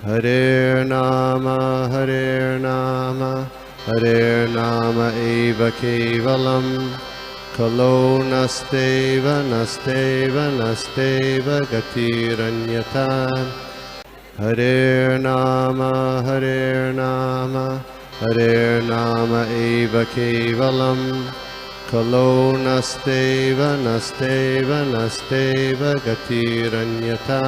Hare Nama Hare Nama eva kevalam Kalo nasteva nasteva nasteva gatiranyata Hare Nama Hare Nama eva kevalam Kalo nasteva nasteva nasteva gatiranyata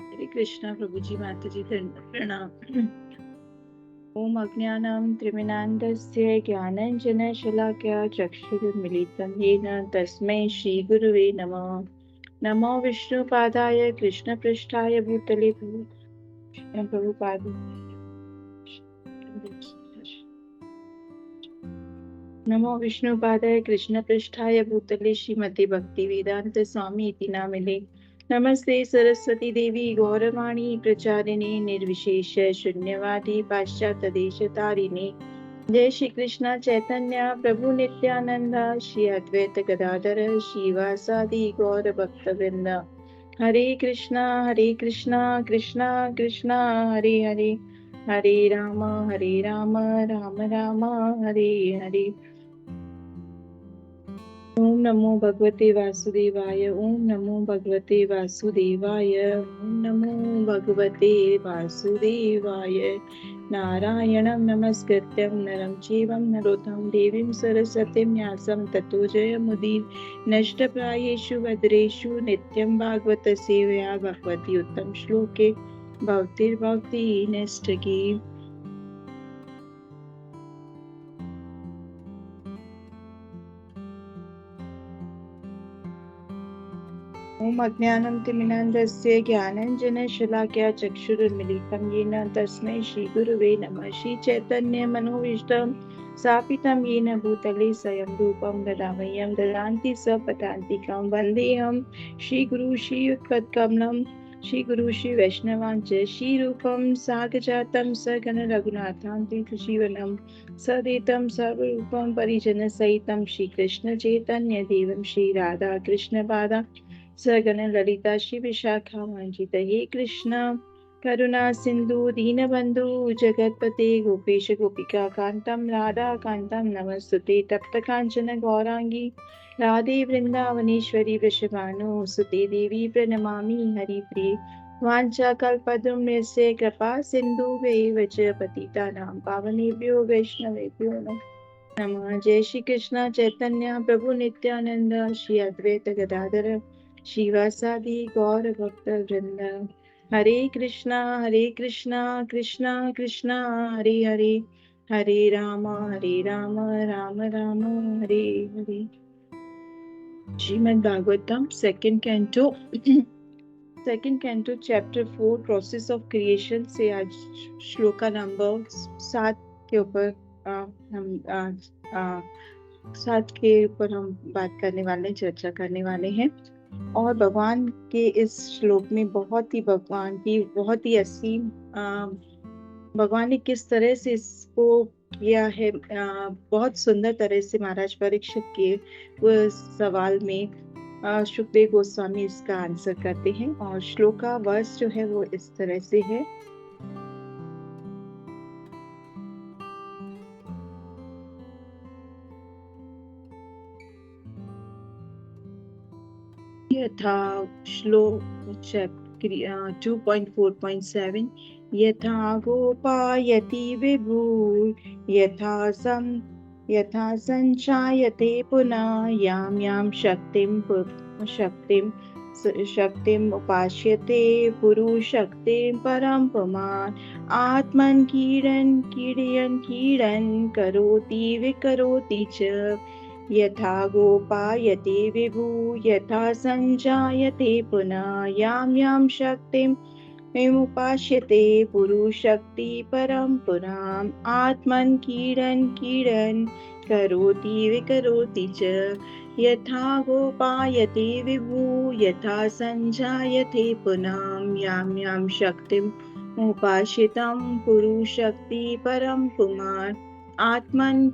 हरे कृष्णा प्रभु जी, माता जी प्रणाम। ओम अज्ञानं त्रिमिनान्दस्य ज्ञानञ्जनशलाकया चक्षुरुन्मीलितं येन तस्मै श्रीगुरुवे नमः। नमो विष्णुपादाय कृष्णपृष्ठाय भूतले प्रभुपाद नमो विष्णुपादाय कृष्णपृष्ठाय भूतले श्रीमते भक्तिवेदांत स्वामी इति नामिने। नमस्ते सरस्वती देवी गौरवाणी प्रचारिणे निर्विशेष शून्यवादी पाश्चात्य देश तारिणे। जय श्री कृष्ण चैतन्य प्रभु नित्यानंद श्री अद्वैत गदाधर श्रीवासादि गौर भक्तवृंद। हरे कृष्णा कृष्णा कृष्णा हरे हरे, हरे राम राम राम हरे हरे। ओम नमो भगवते वासुदेवाय, ओम नमो भगवते वासुदेवाय, ओम नमो भगवते वासुदेवाय। नारायणं नमस्कृत्यं नरं चैव नरोत्तमं देवीं सरस्वतीं व्यासं ततो जयमुदीरये। नष्टप्रायेषु भद्रेषु नित्यं भागवत सेवया भगवती उत्तम श्लोके भक्तिर्भक्ति नष्टकी। ओम अज्ञानं तिमिरान्धस्य ज्ञानाञ्जनशलाकया चक्षुरुन्मीलितं येन तस्मै श्रीगुरुवे नमः। श्रीचैतन्यमनोभीष्टं स्थापितं येन भूतले स्वयं रूपं ददामह्यं ददान्ति स्वपदान्तिकं। वन्देऽहं श्रीगुरुं श्रीयुतपदकमलं श्रीगुरुं श्रीवैष्णवांश्च श्रीरूपं साग्रजातं सगण रघुनाथान्वितं सदेतं सर्वरूपं परिजनसहितं श्रीकृष्णचैतन्यदेवं श्रीराधाकृष्णपादां सगण ललिता श्री विशाखा वंचित। हे कृष्ण करुणा सिंधु दीनबंधु जगतपते गोपेश गोपिका कांतम राधा कांतम नमस्तुते। तप्त कांचन गौरांगी राधे वृंदावनेश्वरी वृषभानु सुते देवी प्रणमामि हरिप्रिये। वाञ्छा कल्पद्रुमस्य कृपा सिन्धुभ्येव च पतितानां पावनेभ्यो वैष्णवेभ्यो नमः। जय श्री कृष्ण चैतन्य प्रभु नित्यानंद श्री अद्वैत गदाधर श्रीवासादि गौर भक्त वृंद। Hare Krishna Krishna Krishna Hare Hare, Hare Ram Ram Ram Hare Hare. Shrimad Bhagavatam second canto chapter 4 process of creation से आज श्लोका नंबर 7 के ऊपर हम 7 के ऊपर हम बात करने वाले, चर्चा करने वाले हैं। और भगवान के इस श्लोक में बहुत ही असीम भगवान ने किस तरह से इसको किया है, बहुत सुंदर तरह से महाराज परीक्षित के सवाल में सुखदेव गोस्वामी इसका आंसर करते हैं। और श्लोक का वर्स जो है वो इस तरह से है। यथा श्लोक 2.4.7 यथा गोपायति विभु यथा संचायते पुनः यां यां शक्तिम् उपास्यते पुरुषशक्तिं परं पुमान् आत्मन् कीडयन् करोति विकरोति च। यथा गोपायते विभु यथा संजायते पुनः यां यां शक्तिमुपास्यते पुरुषशक्ति परं पुराम् आत्मन् कीडन् करोति विकरोति च यथा गोपायते विभु यथा संजायते पुनां यां यां शक्तिम् उपाश्रितं कुरु शक्ति परं पुमान् आत्मन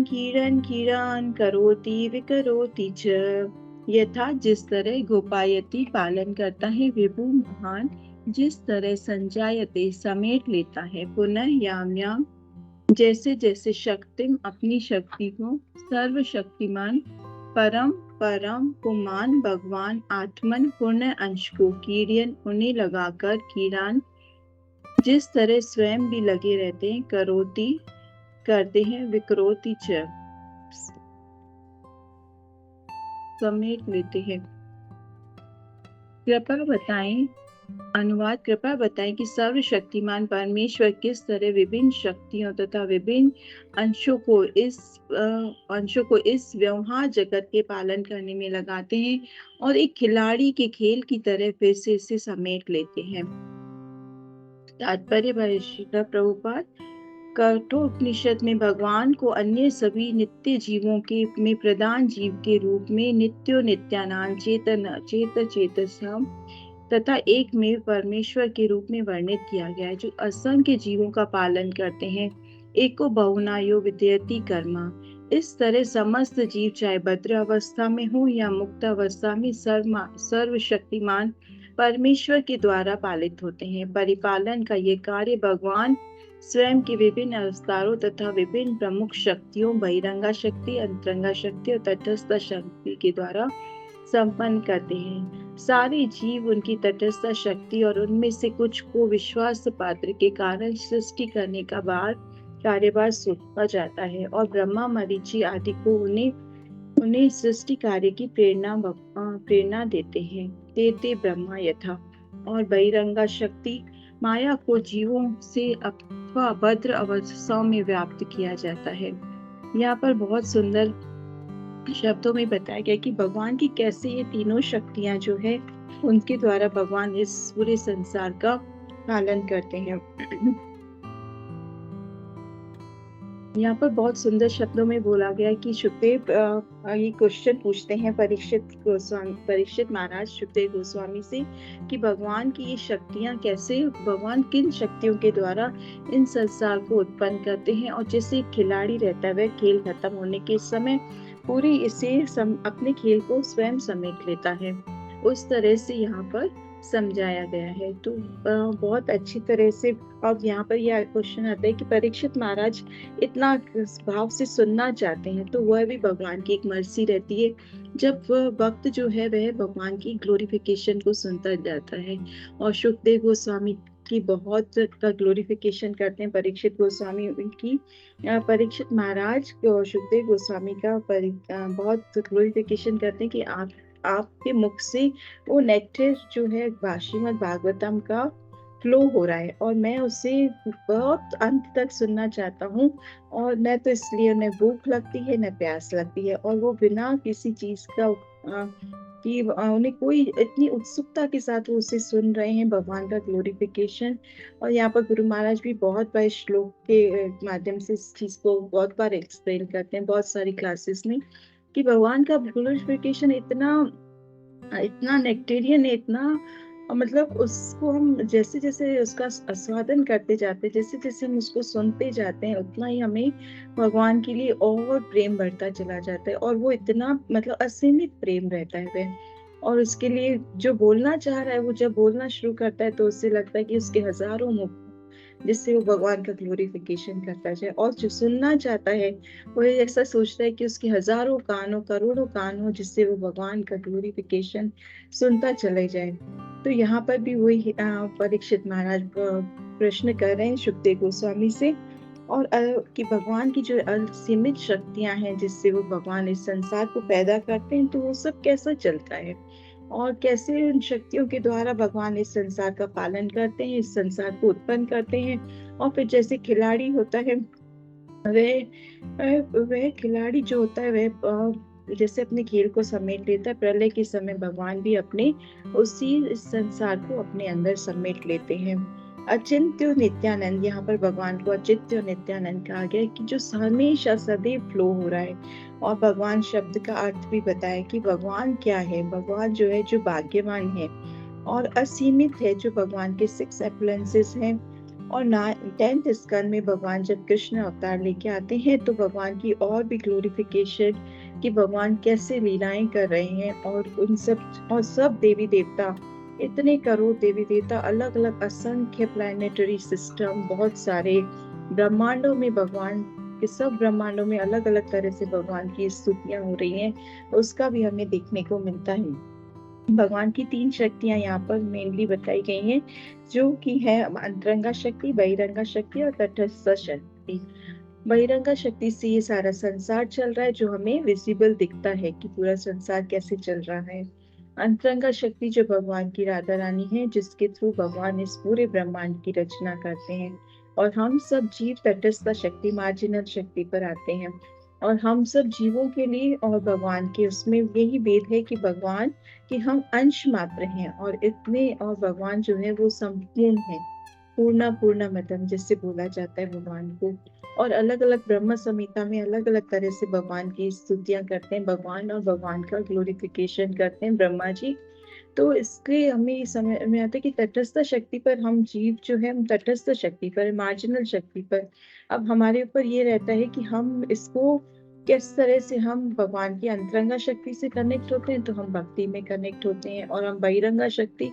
कीड़न करोति विकरोति च यथा जिस तरह गोपायती पालन करता है विभु महान जिस तरह संजायते समेट लेता है पुनः याम याम जैसे जैसे शक्तिम अपनी शक्ति को सर्वशक्तिमान परम पुमान भगवान आत्मन पूर्ण अंश को कीड़ियन उन्हें लगाकर कीड़ान जिस तरह स्वयं भी लगे रहते हैं करोति करते हैं विकरोति च समेट लेते हैं। कृपया बताएं कि सर्वशक्तिमान परमेश्वर किस तरह विभिन्न शक्तियों तथा विभिन्न अंशों को इस व्यवहार जगत के पालन करने में लगाते हैं और एक खिलाड़ी के खेल की तरह फिर से इसे समेट लेते हैं। तात्पर्य श्रील प्रभुपाद कठोपनिषद में भगवान को अन्य सभी नित्य जीवों के में प्रधान जीव के रूप में नित्यो नित्यानां चेतसम तथा एक में परमेश्वर के रूप में वर्णित किया गया है जो असंख्य जीवों का पालन करते हैं। एको बहुनायो विद्यति कर्मा। इस तरह समस्त जीव चाहे भद्र अवस्था में हो या मुक्त अवस्था में सर्वशक्तिमान परमेश्वर के द्वारा पालित होते हैं। परिपालन का ये कार्य भगवान स्वयं के विभिन्न अवतारों तथा विभिन्न प्रमुख शक्तियों बहिरंगा शक्ति अंतरंगा शक्ति और तटस्थ शक्ति के द्वारा संपन्न करते हैं। सारे जीव उनकी तटस्थ शक्ति और उनमें से कुछ को विश्वास पात्र के कारण सृष्टि करने का कार्यभार सौंपा जाता है और ब्रह्मा मरीचि आदि को उन्हें सृष्टि कार्य की प्रेरणा देते ब्रह्मा यथा और बहिरंगा शक्ति माया को जीवों से अथवा भद्र अवस्थाओं में व्याप्त किया जाता है। यहाँ पर बहुत सुंदर शब्दों में बताया गया कि भगवान की कैसे ये तीनों शक्तियां जो है उनके द्वारा भगवान इस पूरे संसार का पालन करते हैं। यहाँ पर बहुत सुंदर शब्दों में बोला गया कि सुखदेव ये क्वेश्चन पूछते हैं परीक्षित महाराज सुखदेव गोस्वामी से कि भगवान की ये शक्तियां कैसे भगवान किन शक्तियों के द्वारा इन संसार को उत्पन्न करते हैं और जैसे खिलाड़ी रहता है वह खेल खत्म होने के समय पूरी अपने खेल को स्वयं समेट लेता है उस तरह से यहाँ पर समझाया गया है। तो बहुत अच्छी तरह से अब यहाँ पर यह क्वेश्चन आता है कि परीक्षित महाराज इतना भाव से सुनना चाहते हैं तो वह भी भगवान की एक मर्जी रहती है जब भक्त जो है वह भगवान की ग्लोरिफिकेशन को सुनता जाता है और सुखदेव गोस्वामी की बहुत का ग्लोरिफिकेशन करते हैं परीक्षित गोस्वामी की परीक्षित महाराज और सुखदेव गोस्वामी का बहुत ग्लोरिफिकेशन करते हैं कि आपके मुख से वो नेक्टर जो है श्रीमद् भागवतम का फ्लो हो रहा है और मैं उसे बहुत अंत तक सुनना चाहता हूँ और न तो इसलिए उन्हें भूख लगती है न प्यास लगती है और वो बिना किसी चीज का कि उन्हें कोई इतनी उत्सुकता के साथ वो उसे सुन रहे हैं भगवान का ग्लोरिफिकेशन। और यहाँ पर गुरु महाराज भी बहुत बार श्लोक के माध्यम से इस चीज को बहुत बार एक्सप्लेन करते हैं बहुत सारी क्लासेस में कि भगवान का ग्लोरिफिकेशन इतना नेक्टेरियन है इतना मतलब उसको हम जैसे जैसे उसका आस्वादन करते जाते हैं जैसे जैसे हम उसको सुनते जाते हैं उतना ही हमें भगवान के लिए और प्रेम बढ़ता चला जाता है और वो इतना मतलब असीमित प्रेम रहता है वह और उसके लिए जो बोलना चाह रहा है वो जब बोलना शुरू करता है तो उससे लगता है कि उसके हजारों मुख जिससे वो भगवान का ग्लोरिफिकेशन करता जाए और जो सुनना चाहता है वो ऐसा सोचता है कि उसके हजारों कान हो करोड़ों कान हो जिससे वो भगवान का ग्लोरिफिकेशन सुनता चले जाए। तो यहाँ पर भी वही परीक्षित महाराज प्रश्न कर रहे हैं सुखदेव गोस्वामी से और कि भगवान की जो असीमित शक्तियां हैं जिससे वो भगवान इस संसार को पैदा करते हैं तो वो सब कैसा चलता है और कैसे उन शक्तियों के द्वारा भगवान इस संसार का पालन करते हैं इस संसार को उत्पन्न करते हैं और फिर जैसे खिलाड़ी होता है वह खिलाड़ी जो होता है वह जैसे अपने खेल को समेट लेता है प्रलय के समय भगवान भी अपने उसी संसार को अपने अंदर समेट लेते हैं। अचिंत्य नित्यानंद, यहाँ पर भगवान को अचिंत्य नित्यानंद कहा गया कि जो हमेशा सदैव फ्लो हो रहा है। और भगवान शब्द का अर्थ भी बताया कि भगवान क्या है। भगवान जो है, जो भाग्यवान है और असीमित है, जो भगवान के 6 एप्लेंसेस हैं। और 10th स्कंद में भगवान जब कृष्ण अवतार लेके आते हैं तो भगवान की और भी ग्लोरिफिकेशन, कि भगवान कैसे लीलाएं कर रहे हैं। और उन सब और सब देवी देवता, इतने करोड़ देवी देवता, अलग अलग असंख्य प्लैनेटरी सिस्टम, बहुत सारे ब्रह्मांडों में भगवान के, सब ब्रह्मांडों में अलग अलग तरह से भगवान की स्तुतियां हो रही हैं, उसका भी हमें देखने को मिलता है। भगवान की 3 शक्तियां यहाँ पर मेनली बताई गई हैं, जो कि है अंतरंगा शक्ति, बहिरंगा शक्ति और तटस्थ शक्ति। बहिरंगा शक्ति से ये सारा संसार चल रहा है, जो हमें विजिबल दिखता है कि पूरा संसार कैसे चल रहा है। अंतरंगा शक्ति जो भगवान की राधा रानी है, जिसके थ्रू भगवान इस पूरे ब्रह्मांड की रचना करते हैं। और हम सब जीव तटस्थ शक्ति, मार्जिनल शक्ति पर आते हैं। और हम सब जीवों के लिए और भगवान के उसमें यही भेद है कि भगवान कि हम अंश मात्र हैं और इतने, और भगवान जो है वो संपूर्ण है, पूर्णा पूर्णमतम जिससे बोला जाता है भगवान को। और अलग अलग ब्रह्म संहिता में अलग अलग तरह से भगवान की स्तुतियां करते हैं भगवान, और भगवान का ग्लोरिफिकेशन करते हैं ब्रह्मा जी। तो इसके हमें ये समझ में आता है कि तटस्थ शक्ति पर हम जीव जो है, हम तटस्थ शक्ति पर, मार्जिनल शक्ति पर, अब हमारे ऊपर ये रहता है कि हम इसको किस तरह से, हम भगवान की अंतरंगा शक्ति से कनेक्ट होते हैं तो हम भक्ति में कनेक्ट होते हैं, और हम बहिरंगा शक्ति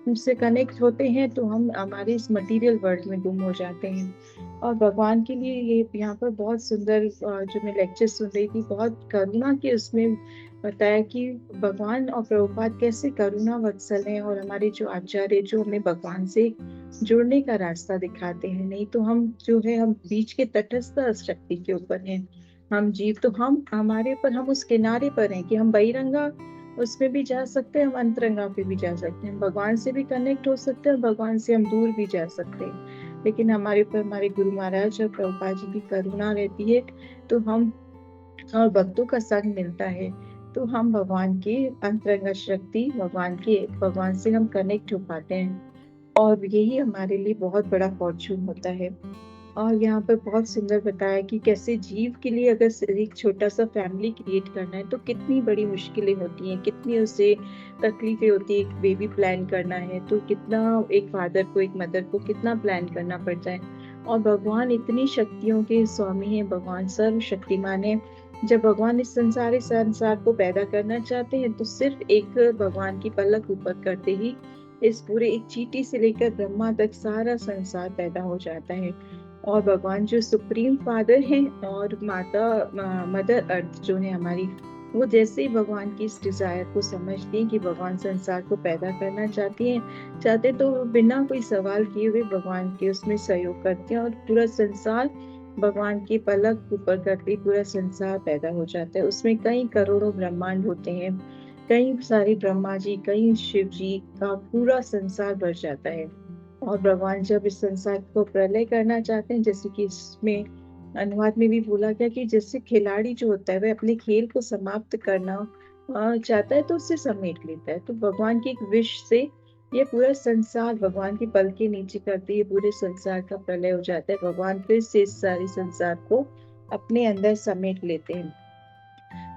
से कनेक्ट होते हैं तो हम हमारे इस मटेरियल वर्ल्ड में गुम हो जाते हैं। और भगवान के लिए ये यहाँ पर बहुत सुंदर, जो मैं लेक्चर सुन रही थी, बहुत करुणा के उसमें बताया कि भगवान और प्रभुपाद कैसे करुणा वत्सल हैं, और हमारे जो आचार्य जो हमें भगवान से जुड़ने का रास्ता दिखाते हैं। नहीं तो हम जो है, हम बीच के तटस्थ शक्ति के ऊपर हैं, हम जीव, तो हम हमारे पर, हम उस किनारे पर हैं कि हम बहिरंगा उसमें भी जा सकते हैं, हम अंतरंगा पे भी जा सकते हैं, भगवान से भी कनेक्ट हो सकते हैं और भगवान से हम दूर भी जा सकते हैं। लेकिन हमारे ऊपर हमारे गुरु महाराज और प्रभुपाद जी की करुणा रहती है, तो हम, और भक्तों का संग मिलता है, तो हम भगवान की अंतरंगा शक्ति, भगवान से हम कनेक्ट हो पाते हैं। और यही हमारे लिए बहुत बड़ा फॉर्चून होता है। और यहाँ पर बहुत सुंदर बताया कि कैसे जीव के लिए अगर एक छोटा सा फैमिली क्रिएट करना है तो कितनी बड़ी मुश्किलें होती हैं, कितनी उसे तकलीफें होती है। एक बेबी प्लान करना है तो कितना, एक फादर को, एक मदर को कितना प्लान करना पड़ता है। और भगवान इतनी शक्तियों के स्वामी है, भगवान सर्वशक्तिमान है। जब भगवान इस संसार को पैदा करना चाहते हैं तो सिर्फ एक भगवान की पलक ऊपर करते ही इस पूरे एक चींटी से लेकर ब्रह्मा तक सारा संसार पैदा हो जाता है। और भगवान जो सुप्रीम फादर हैं और माता मदर अर्थ जो है हमारी, वो जैसे ही भगवान की इस डिजायर को समझती हैं कि भगवान संसार को पैदा करना चाहते तो बिना कोई सवाल किए हुए भगवान के उसमें सहयोग करते हैं, और पूरा संसार भगवान की पलक ऊपर करते ही पूरा संसार पैदा हो जाता है। उसमें कई करोड़ों ब्रह्मांड होते हैं, कई सारे ब्रह्मा जी, कई शिव जी का पूरा संसार भर जाता है। और भगवान जब इस संसार को प्रलय करना चाहते हैं, जैसे कि इसमें अनुवाद में भी बोला गया कि जैसे खिलाड़ी जो होता है वह अपने खेल को समाप्त करना चाहता है तो उसे समेट लेता है, तो भगवान की एक विश से ये पूरा संसार भगवान की पल के नीचे करते ही पूरे संसार का प्रलय हो जाता है। भगवान फिर से इस सारे संसार को अपने अंदर समेट लेते हैं।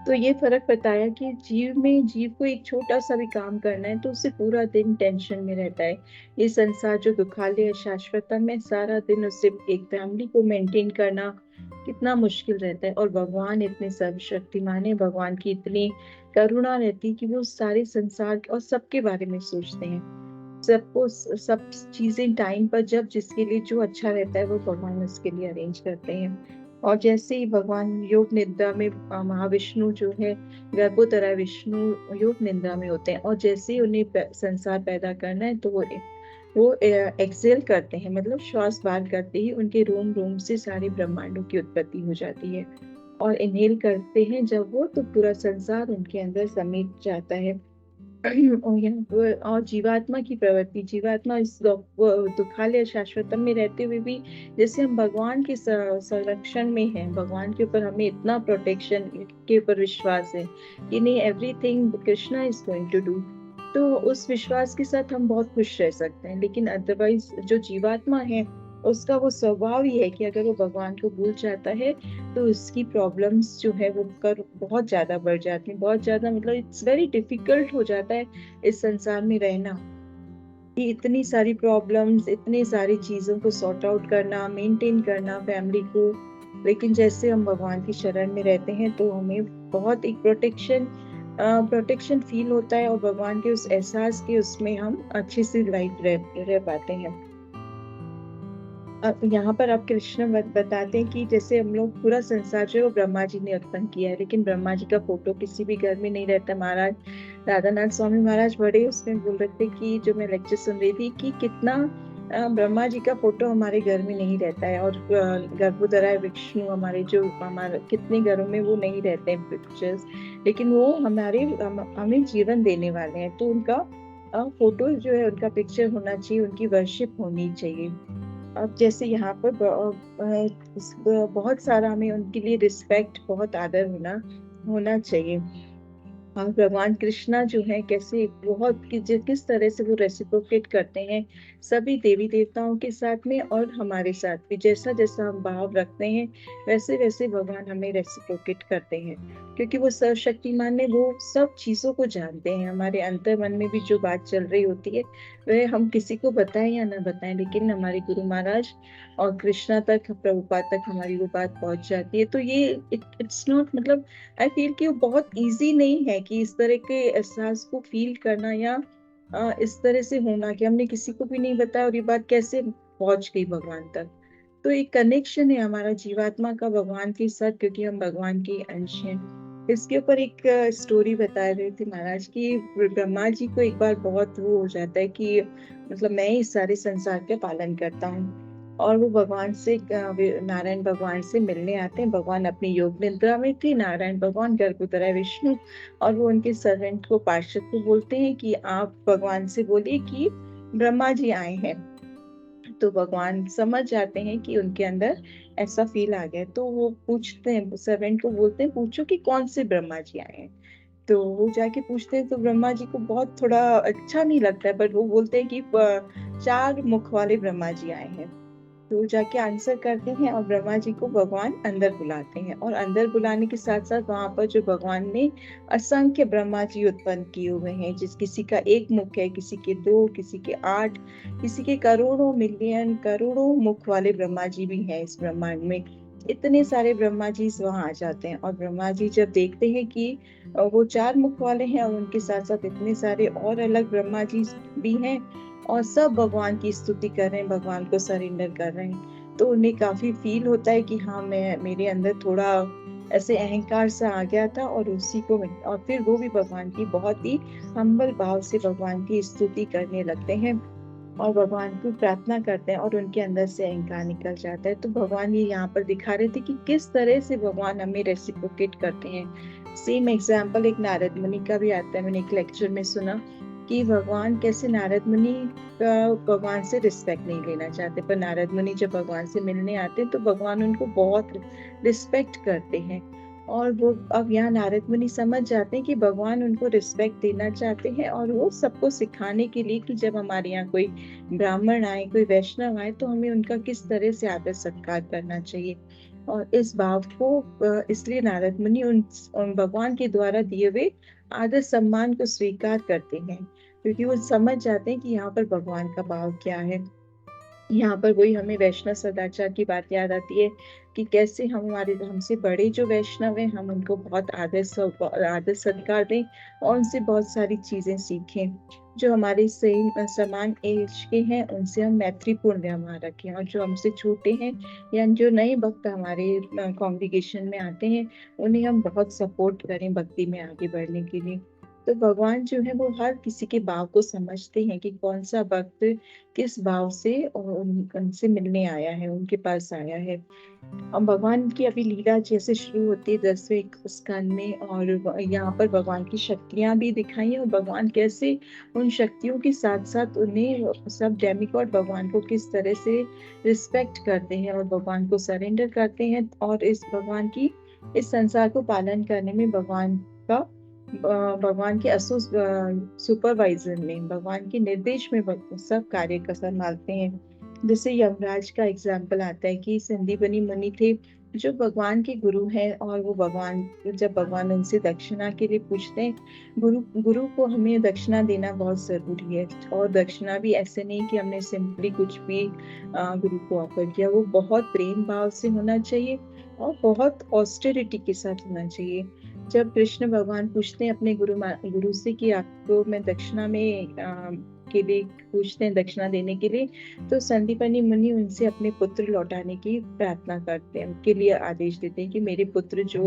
तो ये फर्क बताया कि जीव को एक छोटा सा भी काम करना है तो उसे पूरा दिन टेंशन में रहता है। ये संसार जो दुखालय है, शाश्वतम है, सारा दिन उससे एक फैमिली को मेंटेन करना कितना मुश्किल रहता है। और भगवान इतने सर्वशक्तिमान है, भगवान की इतनी करुणा रहती है कि वो सारे संसार और सबके बारे में सोचते हैं, सबको सब चीजें टाइम पर, जब जिसके लिए जो अच्छा रहता है वो भगवान उसके लिए अरेंज करते हैं। और जैसे ही भगवान योग निद्रा में, महाविष्णु जो है गर्भोत्तरा विष्णु योग निद्रा में होते हैं, और जैसे ही उन्हें संसार पैदा करना है तो वो एक्सेल करते हैं, मतलब श्वास बाहर करते ही उनके रोम से सारे ब्रह्मांडों की उत्पत्ति हो जाती है। और इनहेल करते हैं जब वो, तो पूरा संसार उनके अंदर समेट जाता है। और यहाँ पर और जीवात्मा की प्रवृत्ति, जीवात्मा इस दुखालय शाश्वतम में रहते हुए भी, जैसे हम भगवान के संरक्षण में हैं, भगवान के ऊपर हमें इतना प्रोटेक्शन के ऊपर विश्वास है कि नहीं, everything Krishna is going to do, तो उस विश्वास के साथ हम बहुत खुश रह सकते हैं। लेकिन अदरवाइज जो जीवात्मा है, उसका वो स्वभाव ही है कि अगर वो भगवान को भूल जाता है तो उसकी प्रॉब्लम्स जो है वो कर बहुत ज्यादा बढ़ जाती हैं, बहुत ज्यादा, मतलब इट्स वेरी डिफिकल्ट हो जाता है इस संसार में रहना, कि इतनी सारी प्रॉब्लम्स, इतनी सारी चीजों को सॉर्ट आउट करना, मेंटेन करना फैमिली को। लेकिन जैसे हम भगवान की शरण में रहते हैं तो हमें बहुत एक प्रोटेक्शन फील होता है, और भगवान के उस एहसास के उसमें हम अच्छे से लाइफ रह पाते हैं। अब यहाँ पर आप कृष्ण बताते हैं कि जैसे हम लोग पूरा संसार जो है वो ब्रह्मा जी ने उत्पन्न किया है, लेकिन ब्रह्मा जी का फोटो किसी भी घर में नहीं रहता। महाराज राधानाथ स्वामी महाराज बड़े उसमें बोल रहे थे कि जो मैं लेक्चर सुन रही थी कि कितना ब्रह्मा जी का फोटो हमारे घर में नहीं रहता है, और गर्भोदराय विष्णु हमारे जो हमारे कितने घरों में वो नहीं रहते हैं पिक्चर्स, लेकिन वो हमें जीवन देने वाले हैं। तो उनका फोटो जो है, उनका पिक्चर होना चाहिए, उनकी वर्शिप होनी चाहिए। अब जैसे यहाँ पर बहुत सारा हमें उनके लिए रिस्पेक्ट, बहुत आदर होना चाहिए। और भगवान कृष्णा जो है कैसे बहुत किस तरह से वो रेसिप्रोकेट करते हैं सभी देवी देवताओं के साथ में, और हमारे साथ भी जैसा जैसा हम भाव रखते हैं वैसे वैसे भगवान हमें रेसिप्रोकेट करते हैं, क्योंकि वो सर्वशक्तिमान है, वो सब चीजों को जानते हैं। हमारे अंतर मन में भी जो बात चल रही होती है वह हम किसी को बताएं या ना बताएं, लेकिन हमारे गुरु महाराज और कृष्णा तक, प्रभुपाद तक हमारी वो बात पहुंच जाती है। तो ये इट्स नॉट, मतलब आई फील कि वो बहुत इजी नहीं है कि इस तरह के एहसास को फील करना, या इस तरह से होना कि हमने किसी को भी नहीं बताया और ये बात कैसे पहुंच गई भगवान तक। तो एक कनेक्शन है हमारा जीवात्मा का भगवान के साथ, क्योंकि हम भगवान के अंश हैं। इसके ऊपर एक स्टोरी बता रहे थे महाराज कि ब्रह्मा जी को एक बार बहुत वो हो जाता है कि मतलब मैं ही सारे संसार का पालन करता हूँ, और वो भगवान से नारायण भगवान से मिलने आते हैं। भगवान अपनी योग निद्रा में थे, नारायण भगवान गर्भोदराय विष्णु, और वो उनके सर्वेंट को, पार्षद को बोलते हैं कि आप भगवान से बोलिए कि ब्रह्मा जी आए हैं। तो भगवान समझ जाते हैं कि उनके अंदर ऐसा फील आ गया, तो वो पूछते हैं, सर्वेंट को बोलते हैं पूछो कि कौन से ब्रह्मा जी आए हैं। तो वो जाके पूछते हैं, तो ब्रह्मा जी को बहुत थोड़ा अच्छा नहीं लगता है, बट वो बोलते हैं कि 4 मुख वाले ब्रह्मा जी आए हैं। तो जाके आंसर करते हैं, और ब्रह्मा जी को भगवान अंदर बुलाते हैं, और अंदर बुलाने के साथ साथ वहां पर जो भगवान ने असंख्य ब्रह्मा जी उत्पन्न किए हुए हैं, जिस किसी का 1 मुख है, किसी के 2, किसी के 8, किसी के करोड़ों मिलियन करोड़ों मुख वाले ब्रह्मा जी भी हैं इस ब्रह्मांड में। इतने सारे ब्रह्मा जी वहां आ जाते हैं, और ब्रह्मा जी जब देखते हैं कि वो 4 मुख वाले हैं और उनके साथ साथ इतने सारे और अलग ब्रह्मा जी भी हैं, और सब भगवान की स्तुति कर रहे हैं, भगवान को सरेंडर कर रहे हैं, तो उन्हें काफी फील होता है कि हाँ, मेरे अंदर थोड़ा ऐसे अहंकार सा आ गया था, और उसी को, और फिर वो भी भगवान की बहुत ही हम्बल भाव से भगवान की स्तुति करने लगते हैं, और भगवान को प्रार्थना करते हैं, और उनके अंदर से अहंकार निकल जाता है। तो भगवान ये यहाँ पर दिखा रहे थे कि किस तरह से भगवान हमें रेसिप्रोकेट करते हैं। सेम एग्जाम्पल एक नारद मुनि का भी आता है, मैंने एक लेक्चर में सुना कि भगवान कैसे नारद मुनि भगवान से रिस्पेक्ट नहीं लेना चाहते, पर नारद मुनि जब भगवान से मिलने आते हैं तो भगवान उनको बहुत रिस्पेक्ट करते हैं। और वो अब यहाँ नारद मुनि समझ जाते हैं कि भगवान उनको रिस्पेक्ट देना चाहते हैं, और वो सबको सिखाने के लिए कि जब हमारे यहाँ कोई ब्राह्मण आए, कोई वैष्णव आए, तो हमें उनका किस तरह से आदर सत्कार करना चाहिए। और इस भाव को इसलिए नारद मुनि उन भगवान के द्वारा दिए हुए आदर सम्मान को स्वीकार करते हैं, क्योंकि वो समझ जाते हैं कि यहाँ पर भगवान का भाव क्या है। यहाँ पर वही हमें वैष्णव सदाचार की बात याद आती है कि कैसे हमारे हमसे बड़े जो वैष्णव हैं, हम उनको बहुत आदर सत्कार दें, और उनसे बहुत सारी चीजें सीखें। जो हमारे सही समान एज के हैं उनसे हम मैत्रीपूर्ण व्यवहार रखें, और जो हमसे छोटे हैं या जो नए भक्त हमारे कॉन्ग्रीगेशन में आते हैं, उन्हें हम बहुत सपोर्ट करें भक्ति में आगे बढ़ने के लिए। तो भगवान जो है वो हर किसी के भाव को समझते हैं कि कौन सा भक्त किस भाव से उनसे मिलने आया है, उनके पास आया है। अब भगवान की अभी लीला जैसे शुरू होती है 10वें स्कंद में, और यहाँ पर भगवान की शक्तियां भी दिखाई हैं, और भगवान कैसे उन शक्तियों के साथ साथ उन्हें सब डेमिगॉड भगवान को किस तरह से रिस्पेक्ट करते हैं और भगवान को सरेंडर करते हैं, और इस भगवान की इस संसार को पालन करने में भगवान का भगवान के सुपरवाइजर में, भगवान के निर्देश में सब कार्य का संभालते हैं। जैसे यमराज का एग्जाम्पल आता है कि संदीपनी मुनि थे जो भगवान के गुरु हैं, और वो भगवान, जब भगवान उनसे दक्षिणा के लिए पूछते हैं, गुरु गुरु को हमें दक्षिणा देना बहुत जरूरी है। और दक्षिणा भी ऐसे नहीं कि हमने सिंपली कुछ भी गुरु को ऑफर किया, वो बहुत प्रेम भाव से होना चाहिए और बहुत ऑस्टेरिटी के साथ होना चाहिए। जब कृष्ण भगवान पूछते हैं अपने गुरु से कि आपको मैं दक्षिणा में के लिए पूछते हैं, दक्षिणा देने के लिए, तो संदीपनी मुनि उनसे अपने पुत्र लौटाने की प्रार्थना करते हैं, उनके लिए आदेश देते हैं कि मेरे पुत्र जो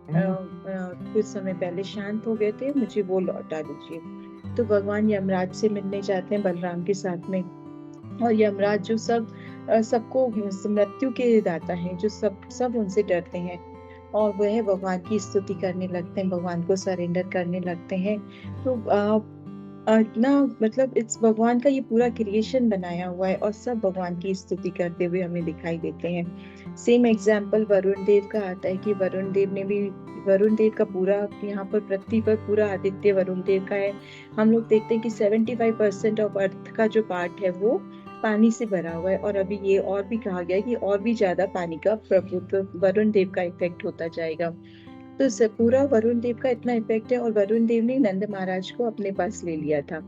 कुछ समय पहले शांत हो गए थे, मुझे वो लौटा दीजिए। तो भगवान यमराज से मिलने जाते हैं बलराम के साथ में, और यमराज जो सबको मृत्यु के दाता हैं, जो सब उनसे डरते हैं, और वह भगवान की स्तुति करने लगते हैं, भगवान को सरेंडर करने लगते हैं। तो इतना मतलब इस भगवान का ये पूरा क्रिएशन बनाया हुआ है, और सब भगवान की स्तुति करते हुए हमें दिखाई देते हैं। सेम एग्जाम्पल वरुण देव का आता है कि वरुण देव का पूरा यहाँ पर पृथ्वी पर पूरा आदित्य वरुण देव का है। हम लोग देखते हैं कि 75% ऑफ अर्थ का जो पार्ट है वो पानी से भरा हुआ है, और अभी ये और भी कहा गया है कि और भी ज्यादा पानी का प्रभुत्व वरुण देव का इफेक्ट होता जाएगा। तो पूरा वरुण देव का इतना इफेक्ट है, और वरुण देव ने नंद महाराज को अपने पास ले लिया था।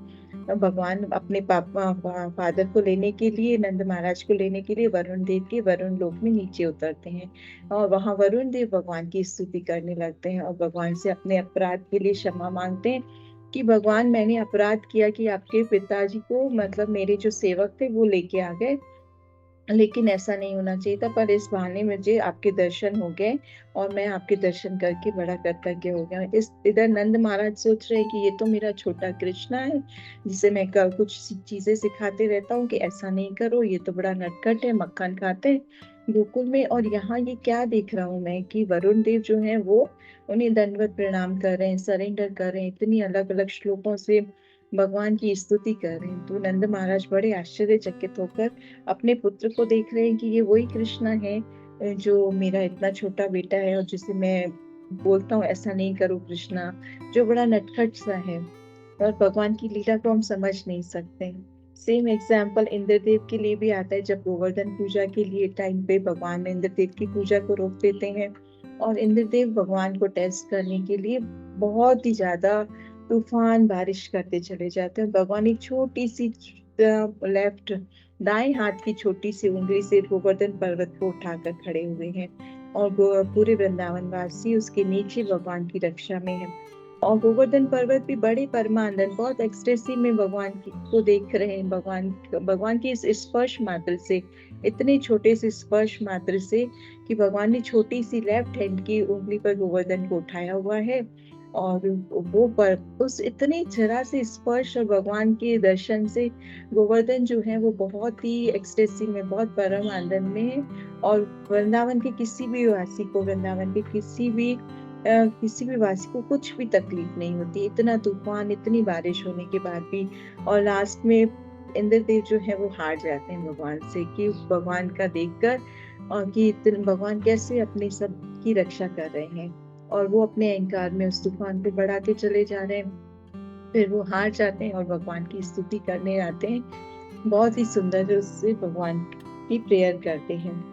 भगवान अपने फादर को लेने के लिए, नंद महाराज को लेने के लिए वरुण देव के वरुण लोक में नीचे उतरते हैं, और वहां वरुण देव भगवान की स्तुति करने लगते हैं, और भगवान से अपने अपराध के लिए क्षमा मांगते हैं कि भगवान, मैंने अपराध किया कि आपके पिताजी को, मतलब मेरे जो सेवक थे, वो लेके आ गए, लेकिन ऐसा नहीं होना चाहिए था। पर इस बहाने मुझे आपके दर्शन हो गए, और मैं आपके दर्शन करके बड़ा कृतज्ञ हो गया। इधर नंद महाराज सोच रहे हैं कि ये तो मेरा छोटा कृष्णा है, जिसे मैं कुछ चीजें सिखाते रहता हूँ कि ऐसा नहीं करो, ये तो बड़ा नटखट है, मक्खन खाते हैं गोकुल में। और यहाँ ये क्या देख रहा हूँ मैं कि वरुण देव जो है वो उन्हें दंडवत प्रणाम कर रहे हैं, सरेंडर कर रहे हैं, इतनी अलग अलग श्लोकों से भगवान की स्तुति कर रहे हैं। तो नंद महाराज बड़े आश्चर्यचकित होकर अपने पुत्र को देख रहे हैं कि ये वही कृष्णा है जो मेरा इतना छोटा बेटा है, और जिसे मैं बोलता हूँ ऐसा नहीं करो कृष्णा, जो बड़ा नटखट सा है, और भगवान की लीला को हम समझ नहीं सकते। सेम एग्जाम्पल इंद्रदेव के लिए भी आता है। जब गोवर्धन पूजा के लिए टाइम पे भगवान इंद्रदेव की पूजा को रोक देते हैं, और इंद्रदेव भगवान को टेस्ट करने के लिए बहुत ही ज्यादा तूफान बारिश करते चले जाते हैं। भगवान एक छोटी सी लेफ्ट दाएं हाथ की छोटी सी उंगली से गोवर्धन पर्वत को उठाकर खड़े हुए हैं, और पूरे वृंदावन वासी उसके नीचे भगवान की रक्षा में है। और गोवर्धन पर्वत भी बड़े परमानंद, बहुत एक्सटेसी में भगवान को देख रहे हैं, भगवान की इस स्पर्श मात्र से, इतने छोटे से स्पर्श मात्र से, कि भगवान ने छोटी सी लेफ्ट हैंड की उंगली पर गोवर्धन को उठाया हुआ है, और वो पर उस इतने जरा से स्पर्श और भगवान के दर्शन से गोवर्धन जो है वो बहुत ही एक्सटेसी में, बहुत परम आनंद में है। और वृंदावन के किसी भी वासी को, वृंदावन के किसी भी वासी को कुछ भी तकलीफ नहीं होती, इतना तूफान, इतनी बारिश होने के बाद भी। और लास्ट में इंद्रदेव जो है वो हार जाते हैं भगवान से, कि भगवान का देखकर, और कि भगवान कैसे अपने सब की रक्षा कर रहे हैं, और वो अपने अहंकार में उस तूफान को बढ़ाते चले जा रहे हैं। फिर वो हार जाते हैं और भगवान की स्तुति करने आते हैं, बहुत ही सुंदर उससे भगवान की प्रेयर करते हैं।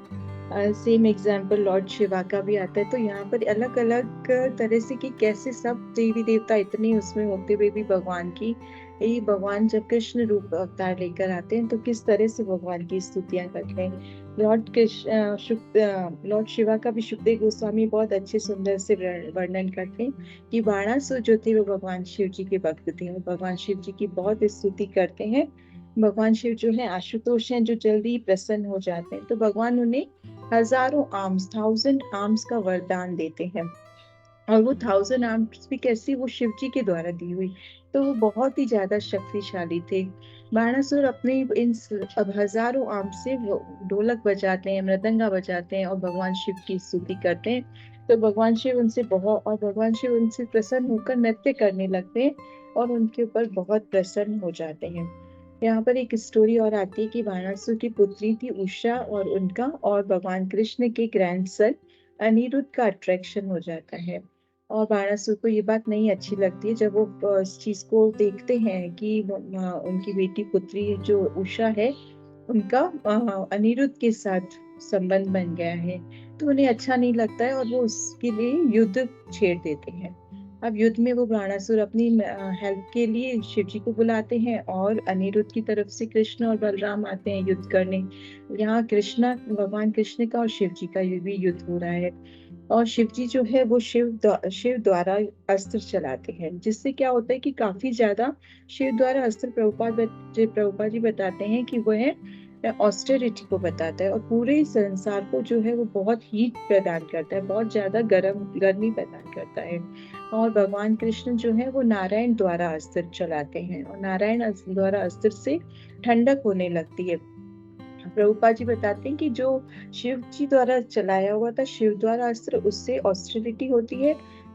सेम एग्जाम्पल लॉर्ड शिवा का भी आता है। तो यहाँ पर अलग अलग तरह से कि कैसे सब देवी देवता इतने उसमें होते हुए भी भगवान की, यही भगवान जब कृष्ण रूप अवतार लेकर आते हैं तो किस तरह से भगवान की स्तुतियां करते हैं। लॉर्ड शिवा का भी सुखदेव गोस्वामी बहुत अच्छे सुंदर से वर्णन करते हैं कि बाणासुर जो थे वो भगवान शिव जी के भक्त थे, और भगवान शिव जी की बहुत स्तुति करते हैं। भगवान शिव जो है आशुतोष हैं, जो जल्दी ही प्रसन्न हो जाते हैं, तो भगवान उन्हें हजारों आर्म्स, 1000 आर्म्स का वरदान देते हैं। और वो 1000 आर्म्स भी कैसी, वो शिव जी के द्वारा दी हुई, तो वो बहुत ही ज्यादा शक्तिशाली थे। बाणासुर अपने इन अब हजारों आर्म्स से वो ढोलक बजाते हैं, मृदंगा बजाते हैं, और भगवान शिव की स्तुति करते हैं। तो भगवान शिव उनसे प्रसन्न होकर नृत्य करने लगते हैं, और उनके ऊपर बहुत प्रसन्न हो जाते हैं। यहाँ पर एक स्टोरी और आती है कि बाणासुर की पुत्री थी उषा, और उनका और भगवान कृष्ण के ग्रैंडसन अनिरुद्ध का अट्रैक्शन हो जाता है, और बाणासुर को ये बात नहीं अच्छी लगती है जब वो इस चीज को देखते हैं कि उनकी बेटी पुत्री जो उषा है उनका अनिरुद्ध के साथ संबंध बन गया है। तो उन्हें अच्छा नहीं लगता है और वो उसके लिए युद्ध छेड़ देते हैं। अब युद्ध में वो बाणासुर अपनी हेल्प के लिए शिव जी को बुलाते हैं और अनिरुद्ध की तरफ से कृष्ण और बलराम आते हैं युद्ध करने। यहाँ कृष्णा भगवान कृष्ण का और शिव जी का भी युद्ध हो रहा है। और शिव जी जो है वो शिव द्वारा अस्त्र चलाते हैं, जिससे क्या होता है कि काफी ज्यादा शिव द्वारा अस्त्र प्रभुपाद जी बताते हैं कि वह ऑस्टेरिटी को बताता है और पूरे संसार को जो है वो बहुत हीट प्रदान करता है, बहुत ज्यादा गर्मी प्रदान करता है। और भगवान कृष्ण जो है वो नारायण द्वारा अस्त्र चलाते हैं और नारायण द्वारा अस्त्र से ठंडक होने लगती है। प्रभुपाद जी बताते हैं कि जो शिव जी द्वारा चलाया हुआ था शिव द्वारा अस्त्र, उससे ऑस्टेरिटी होती है।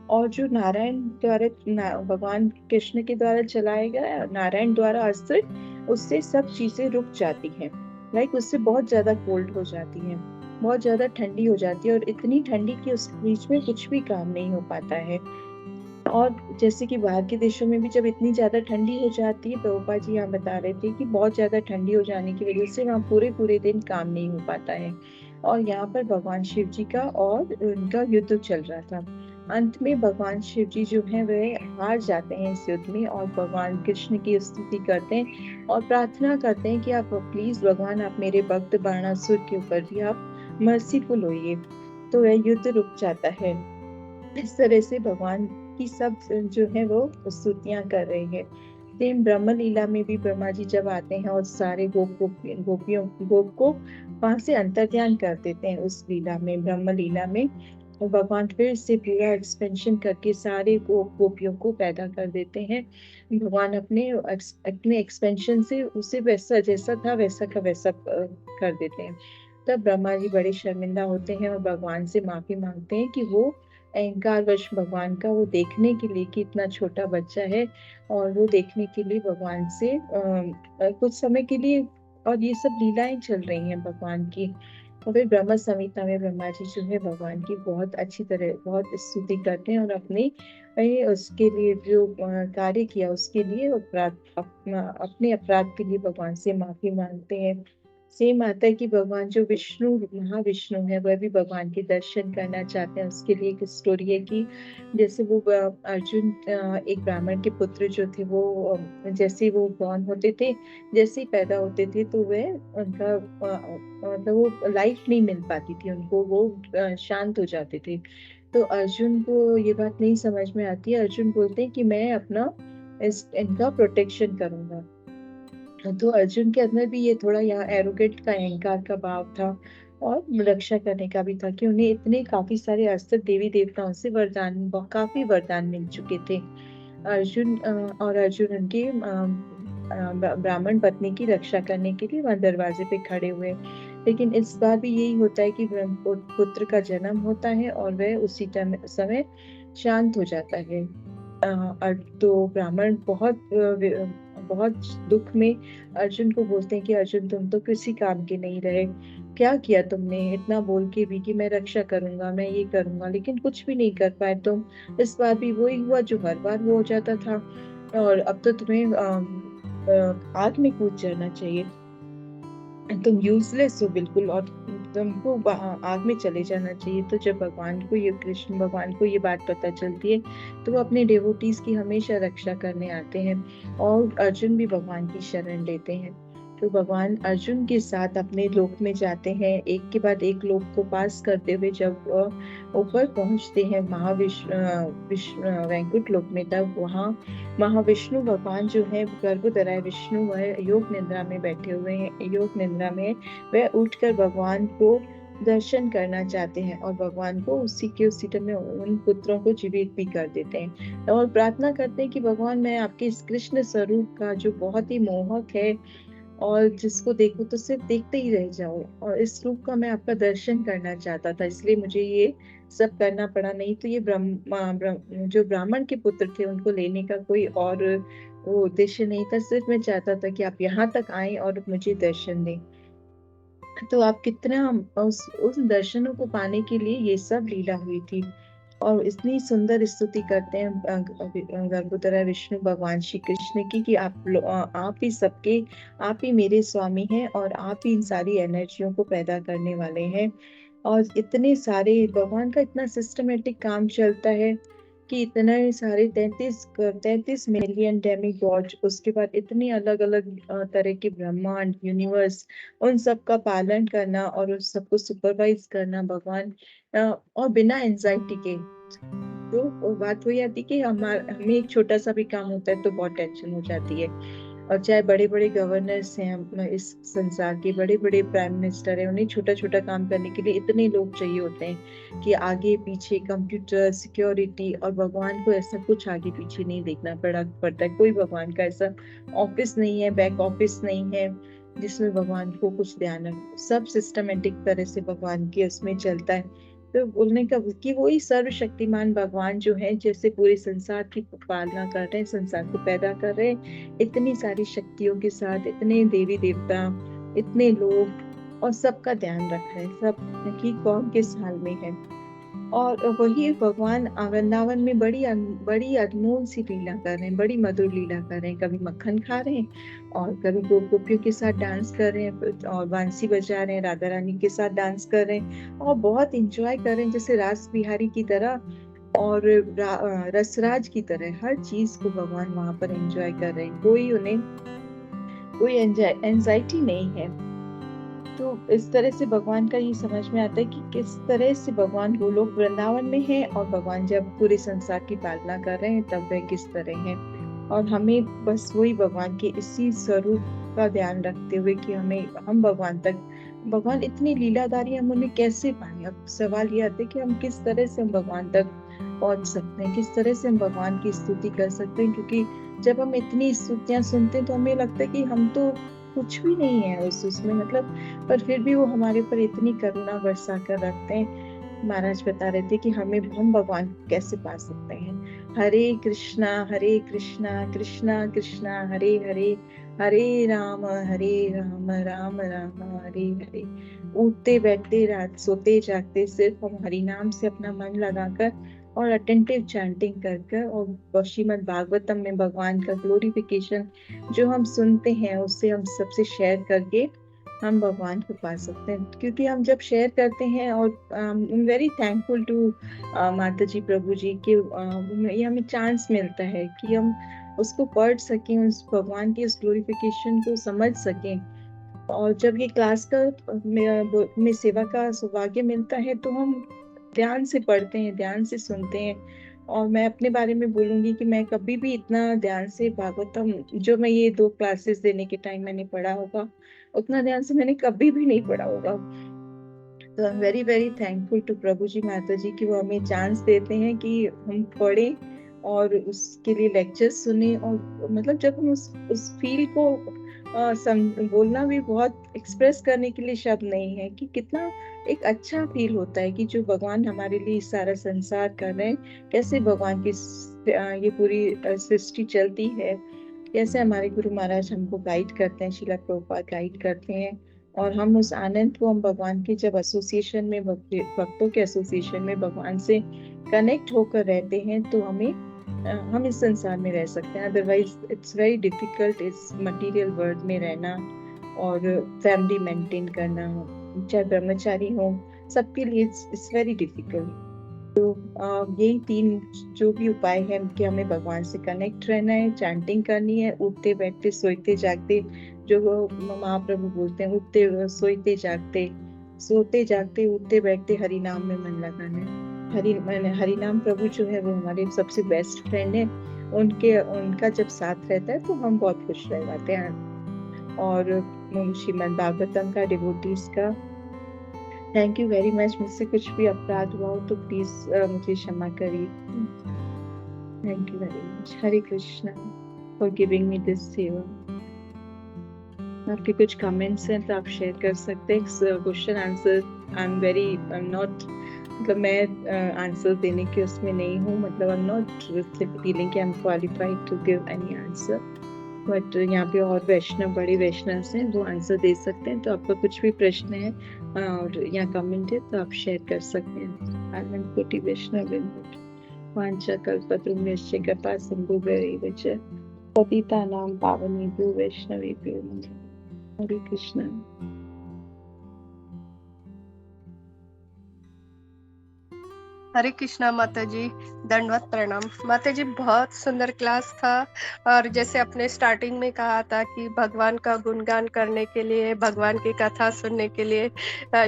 और जो नारायण द्वारा भगवान कृष्ण के द्वारा चलाया गया नारायण द्वारा अस्त्र, उससे सब चीजें रुक जाती हैं। लाइक उससे बहुत ज्यादा कोल्ड हो जाती है, बहुत ज्यादा ठंडी हो जाती है और इतनी ठंडी कि उस बीच में कुछ भी काम नहीं हो पाता है। और जैसे कि बाहर के देशों में भी जब इतनी ज्यादा ठंडी हो जाती है, प्रभुपाद जी यहाँ बता रहे थे कि बहुत ज्यादा ठंडी हो जाने की वजह से वहाँ पूरे पूरे दिन काम नहीं हो पाता है। और यहाँ पर भगवान शिव जी का और उनका युद्ध चल रहा था। अंत में भगवान शिव जी जो है वह हार जाते हैं इस युद्ध में और भगवान कृष्ण की स्तुति करते हैं और प्रार्थना करते हैं कि आप प्लीज भगवान आप मेरे भक्त बाणासुर के ऊपर भी आप मर्सीफुल होइए। तो वह युद्ध रुक जाता है। इस तरह से भगवान की सब जो है वो स्तुतियां कर रहे हैं। सेम ब्रह्म लीला में भी ब्रह्मा जी जब आते हैं और सारे गोप को वहां से अंतर्ध्यान कर देते हैं। उस लीला में ब्रह्म लीला में और भगवान फिर से पूरा एक्सपेंशन करके सारे गोपियों को पैदा कर देते हैं। भगवान अपने एक्सपेंशन से उसे वैसा जैसा था वैसा का वैसा कर देते हैं। तब ब्रह्मा जी बड़े शर्मिंदा होते हैं और भगवान से माफी मांगते हैं कि वो अहंकारवश भगवान का वो देखने के लिए कि इतना छोटा बच्चा है और वो देखने के लिए भगवान से कुछ समय के लिए और ये सब लीलाएं चल रही हैं भगवान की। और फिर ब्रह्म संहिता में ब्रह्मा जी जो है भगवान की बहुत अच्छी तरह बहुत स्तुति करते हैं और उसके लिए जो कार्य किया उसके लिए अपने अपराध के लिए भगवान से माफी मांगते हैं। सेम आता है कि भगवान जो महाविष्णु है वह भी भगवान के दर्शन करना चाहते हैं। उसके लिए एक स्टोरी है कि जैसे वो अर्जुन एक ब्राह्मण के पुत्र जो थे वो जैसे वो बॉर्न होते थे, जैसे ही पैदा होते थे तो वह उनका मतलब वो लाइफ नहीं मिल पाती थी उनको, वो शांत हो जाते थे। तो अर्जुन को ये बात नहीं समझ में आती है। अर्जुन बोलते हैं कि मैं अपना इनका प्रोटेक्शन करूंगा। तो अर्जुन के अंदर भी ये थोड़ा यहाँ एरोगेंट का अहंकार का भाव था और रक्षा करने का भी था कि उन्हें इतने काफी सारे अस्त्र देवी देवताओं से काफी वरदान मिल चुके थे। अर्जुन उनकी ब्राह्मण पत्नी की रक्षा करने के लिए वहां दरवाजे पे खड़े हुए। लेकिन इस बार भी यही होता है कि पुत्र का जन्म होता है और वह उसी समय शांत हो जाता है। तो ब्राह्मण बहुत दुख में अर्जुन को बोलते हैं कि अर्जुन तुम तो किसी काम के नहीं रहे, क्या किया तुमने, इतना बोल के भी कि मैं रक्षा करूंगा मैं ये करूंगा, लेकिन कुछ भी नहीं कर पाए तुम। इस बार भी वही हुआ जो हर बार हो जाता था और अब तो तुम्हें आग में कूद जाना चाहिए, तुम यूजलेस हो बिल्कुल और तुमको आग में चले जाना चाहिए। तो जब कृष्ण भगवान को ये बात पता चलती है तो वो अपने डिवोटीज की हमेशा रक्षा करने आते हैं और अर्जुन भी भगवान की शरण लेते हैं। तो भगवान अर्जुन के साथ अपने लोक में जाते हैं, एक के बाद एक लोक को पास करते हुए जब ऊपर पहुंचते हैं वैकुंठ लोक में, तब वहाँ महाविष्णु भगवान जो है गर्भोदराय विष्णु वह योग निद्रा में बैठे हुए हैं। योग निद्रा में वह उठकर भगवान को दर्शन करना चाहते हैं और भगवान को उसी टाइम में उन पुत्रों को जीवित भी कर देते हैं और प्रार्थना करते हैं कि भगवान मैं आपके इस कृष्ण स्वरूप का जो बहुत ही मोहक है और जिसको देखो तो सिर्फ देखते ही रह जाओ, और इस रूप का मैं आपका दर्शन करना चाहता था, इसलिए मुझे ये सब करना पड़ा। नहीं तो ये जो ब्राह्मण के पुत्र थे उनको लेने का कोई और वो उद्देश्य नहीं था, सिर्फ मैं चाहता था कि आप यहाँ तक आए और मुझे दर्शन दें। तो आप कितना उस दर्शनों को पाने के लिए ये सब लीला हुई थी। और इतनी सुंदर स्तुति करते हैं गर्भोदरा विष्णु भगवान श्री कृष्ण की कि आप ही सबके, आप ही मेरे स्वामी हैं और आप ही इन सारी एनर्जियों को पैदा करने वाले हैं। और इतने सारे भगवान का इतना सिस्टमेटिक काम चलता है कि इतने सारे 33 मिलियन डेमी गॉड, उसके बाद इतनी अलग अलग तरह के ब्रह्मांड, यूनिवर्स, उन सब का पालन करना और उस सबको सुपरवाइज करना भगवान, और बिना एंजाइटी के। तो वो बात वही आती कि हमें एक छोटा सा भी काम होता है तो बहुत टेंशन हो जाती है। और चाहे बड़े बड़े गवर्नर्स हैं इस संसार के, बड़े बड़े प्राइम मिनिस्टर हैं, उन्हें छोटा छोटा काम करने के लिए इतने लोग चाहिए होते हैं कि आगे पीछे कंप्यूटर, सिक्योरिटी, और भगवान को ऐसा कुछ आगे पीछे नहीं देखना पड़ता है। कोई भगवान का ऐसा ऑफिस नहीं है, बैक ऑफिस नहीं है जिसमें भगवान को कुछ ध्यान रखो। सब सिस्टमेटिक तरह से भगवान के उसमें चलता है। तो बोलने का कि वही सर्वशक्तिमान भगवान जो है, जैसे पूरे संसार की पालना कर रहे हैं, संसार को पैदा कर रहे हैं इतनी सारी शक्तियों के साथ, इतने देवी देवता, इतने लोग, और सबका ध्यान रख रहे हैं, सब कि कौन किस हाल में है। और वही भगवान वृंदावन में बड़ी बड़ी अनमोल सी लीला कर रहे हैं, बड़ी मधुर लीला कर रहे हैं। कभी मक्खन खा रहे हैं और कभी गोपियों के साथ डांस कर रहे हैं और बांसी बजा रहे हैं, राधा रानी के साथ डांस कर रहे हैं और बहुत इंजॉय कर रहे हैं, जैसे रास बिहारी की तरह और रसराज की तरह। हर चीज को भगवान वहां पर एंजॉय कर रहे हैं, उन्हें कोई एंजाइटी नहीं है। तो इस तरह से भगवान का ये समझ में आता है कि किस तरह से भगवान वो लोग वृंदावन में हैं और भगवान जब पूरे संसार की पालना कर रहे हैं तब वह किस तरह हैं। और हमें बस वही भगवान के इसी स्वरूप का ध्यान रखते हुए कि हम भगवान इतनी लीलाधारी, हम उन्हें कैसे पाए। अब सवाल ये आता है कि हम किस तरह से हम भगवान तक पहुंच सकते हैं, किस तरह से हम भगवान की स्तुति कर सकते हैं। क्योंकि जब हम इतनी स्तुतियां सुनते हैं तो हमें लगता है कि हम तो कुछ भी नहीं है उसमें, मतलब, पर फिर भी वो हमारे पर इतनी करुणा बरसा कर रखते हैं। महाराज बता रहे थे कि हम भगवान को कैसे पा सकते हैं। हरे कृष्णा कृष्णा कृष्णा हरे हरे, हरे राम राम राम हरे हरे। उठते बैठते, रात सोते जागते सिर्फ हम हरि नाम से अपना मन लगाकर और अटेंटिव चैंटिंग कर और श्रीमद् भागवतम में भगवान का ग्लोरिफिकेशन जो हम सुनते हैं उससे हम सबसे शेयर करके हम भगवान को पा सकते हैं। क्योंकि हम जब शेयर करते हैं, और वेरी थैंकफुल टू माता जी, प्रभु जी के ये हमें चांस मिलता है कि हम उसको पढ़ सकें, उस भगवान की उस ग्लोरिफिकेशन को समझ सकें। और जब ये क्लास का में सेवा का सौभाग्य मिलता है तो हम ध्यान से पढ़ते हैं, ध्यान से सुनते हैं। और मैं अपने बारे में बोलूंगी कि मैं कभी भी इतना ध्यान से भागवतम, जो मैं ये 2 क्लासेस देने के टाइम मैंने पढ़ा होगा, उतना ध्यान से मैंने कभी भी नहीं पढ़ा होगा। तो I am very very thankful to प्रभु जी, माता जी की वो हमें चांस देते हैं कि हम पढ़ें और उसके लिए लेक्चर सुने। और मतलब जब हम उस फील को बोलना भी बहुत, एक्सप्रेस करने के लिए शब्द नहीं है कि कितना एक अच्छा फील होता है कि जो भगवान हमारे लिए सारा संसार कर रहे हैं, कैसे भगवान की ये पूरी सृष्टि चलती है, कैसे हमारे गुरु महाराज हमको गाइड करते हैं, श्रीला प्रभुपाद गाइड करते हैं। और हम उस आनंद को हम भगवान के जब एसोसिएशन में, भक्तों के एसोसिएशन में भगवान से कनेक्ट होकर रहते हैं तो हम इस संसार में रह सकते हैं। अदरवाइज इट्स वेरी डिफिकल्ट इस मटेरियल वर्ल्ड में रहना और फैमिली मेंटेन करना, चाहे ब्रह्मचारी हो, सबके लिए इट्स वेरी डिफिकल्ट। तो यही 3 जो भी उपाय है कि हमें भगवान से कनेक्ट रहना है, चैंटिंग करनी है, उठते बैठते सोते जागते, जो महाप्रभु बोलते हैं, उठते सोते जागते उठते बैठते हरि नाम में मन लगाना है। हरि नाम प्रभु जो है वो हमारे सबसे बेस्ट फ्रेंड है। उनका जब साथ रहता है तो हम बहुत खुश रह जाते हैं। और श्रीमद् भागवतम का, डिवोटीज का, थैंक यू वेरी मच। मुझसे कुछ भी अपराध हुआ हो तो प्लीज मुझे क्षमा करिए। Thank you very much. Hare Krishna for giving me this सेवा। आपके कुछ कमेंट्स हैं तो आप शेयर कर सकते हैं। Question answer I am not, मतलब मैं आंसर देने के उसमें नहीं हूँ, मतलब आई एम नॉट फीलिंग कि I am qualified to give any answer. But यहाँ पे और वैष्णव बड़े वैष्णव हैं, वो आंसर दे सकते हैं। तो आपका कुछ भी प्रश्न है और यहाँ कमेंट है तो आप शेयर कर सकते हैं। आनंद कोटि वैष्णव वाञ्छाकल्पतरुभ्यश्च कृपा सिन्धुभ्यैव च पतितानां पावनेभ्यो वैष्णवेभ्यो नमः। हरे कृष्ण। हरे कृष्णा माता जी, दंडवत प्रणाम। माता जी, बहुत सुंदर क्लास था। और जैसे आपने स्टार्टिंग में कहा था कि भगवान का गुणगान करने के लिए, भगवान की कथा सुनने के लिए,